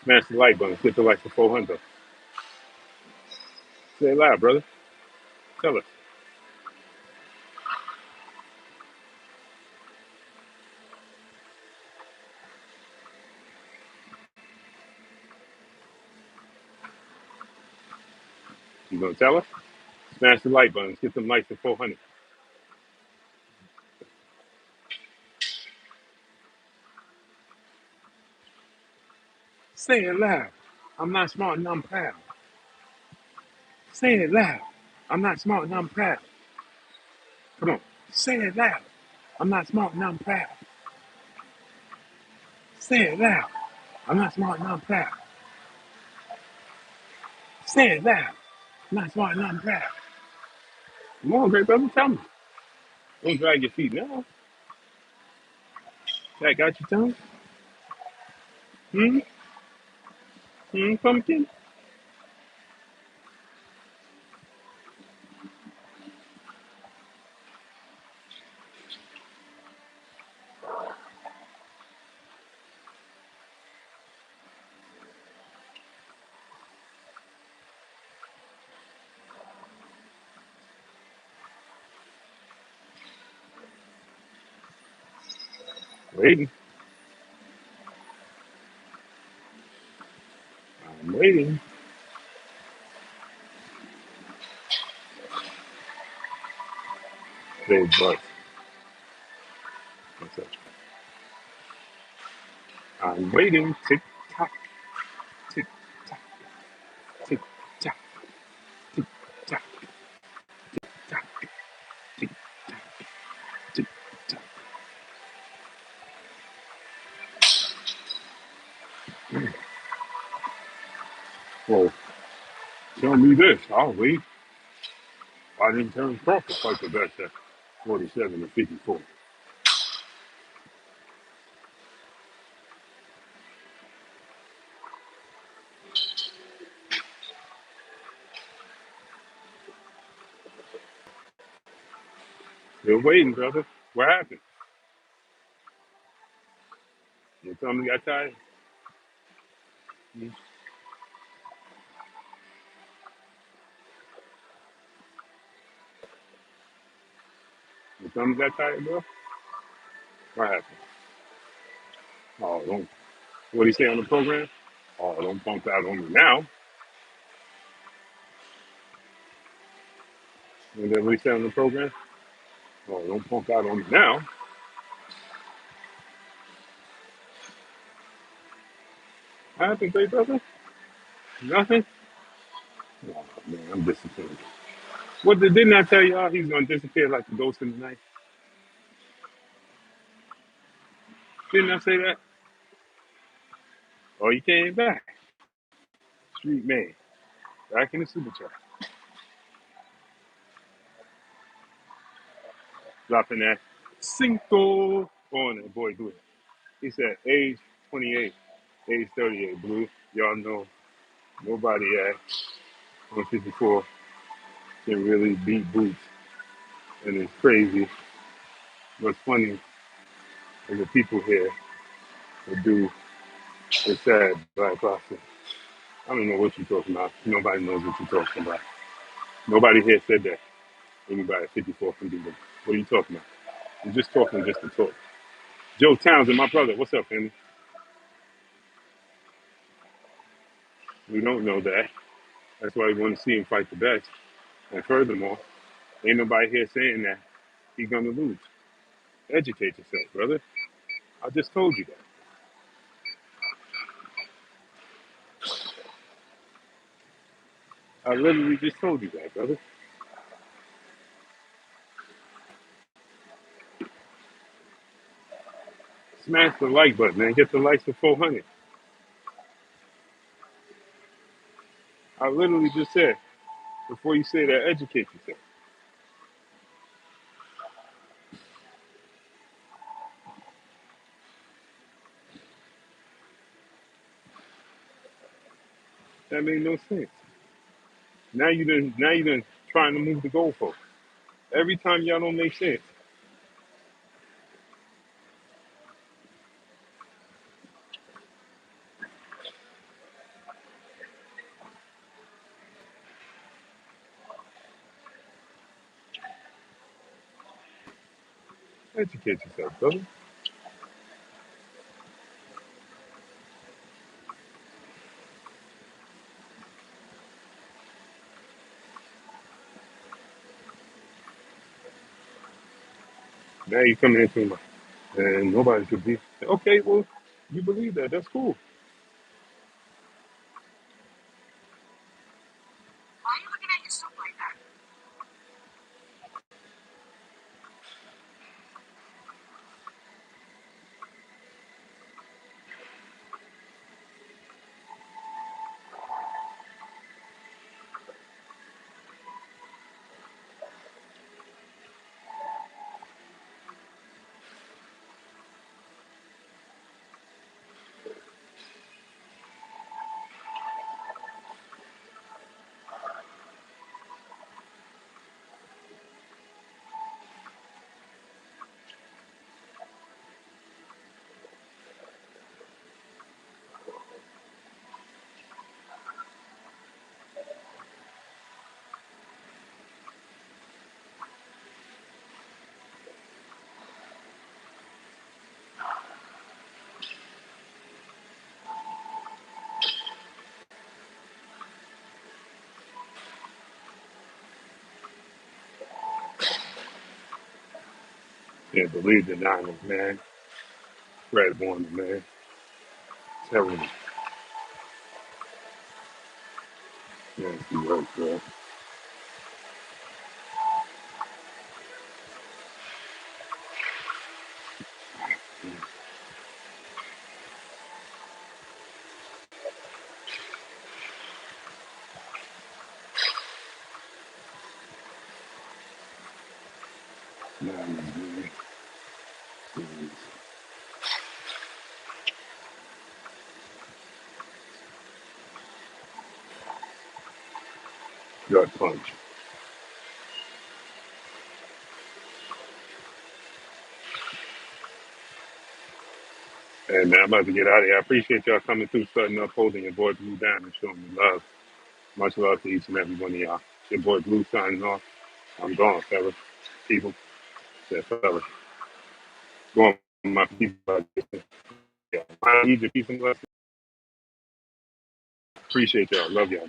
Smash the like button. Hit the like for 400. Say it loud, brother. Tell us. You gonna tell us? Smash the like button. Get them likes to 400. Say it loud. I'm not smart and I'm proud. Say it loud. I'm not smart and I'm proud. Come on. Say it loud. I'm not smart and I'm proud. Say it loud. I'm not smart and I'm proud. Say it loud. I'm not smart and I'm proud. Come on, great brother. Tell me. Don't drag your feet now. That got your tongue? Hmm? Pumpkin? Waiting. I'm waiting. Say but. What's up? I'm waiting. Tick tock, tick tock, tick tock, tick tock, tock, tick tock, tick tock. Well, tell me this. I'll wait. Why didn't Terence Crawford fight the best at 47 and 54? Still waiting, brother. What happened? Your tummy got tired? Your tummy got tired, bro? What happened? Oh, don't. What he say on the program? Oh, don't punk out on me now. And then what he say on the program? Oh, don't punk out on me now. What happened, big brother? Nothing? Oh, man, I'm disappointed. Didn't I tell y'all he's going to disappear like the ghost in the night? Didn't I say that? Oh, he came back. Street man. Back in the super chat. Dropping that Cinco on it. Boy, do it. He said, age 28, age 38, Blue. Y'all know nobody at 154 can really beat Boots And it's crazy. What's funny is the people here that do the sad black process. I don't know what you're talking about. Nobody knows what you're talking about. Nobody here said that anybody at 54 can do that. What are you talking about? You're just talking just to talk. Joe Townsend, my brother. What's up, family? We don't know that. That's why we want to see him fight the best. And furthermore, ain't nobody here saying that he's going to lose. Educate yourself, brother. I just told you that. I literally just told you that, brother. Smash the like button, man. Get the likes to 400. I literally just said, before you say that, educate yourself. That made no sense. Now you done trying to move the goalpost. Every time y'all don't make sense. Educate yourself, brother. Now you coming into my and nobody should be okay, well, you believe that. That's cool. Can't believe the Niners, man. Fred Warner, man. Terrible. Nasty work, bro. Niners, man. Gut punch. And man, I'm about to get out of here. I appreciate y'all coming through, starting up, holding your boy Blue down and showing me love. Much love to each and every one of y'all. It's your boy Blue signing off. I'm gone, fellas. People. Yeah, fellas. Going, my people. Yeah. I need your peace and blessings. Appreciate y'all. Love y'all.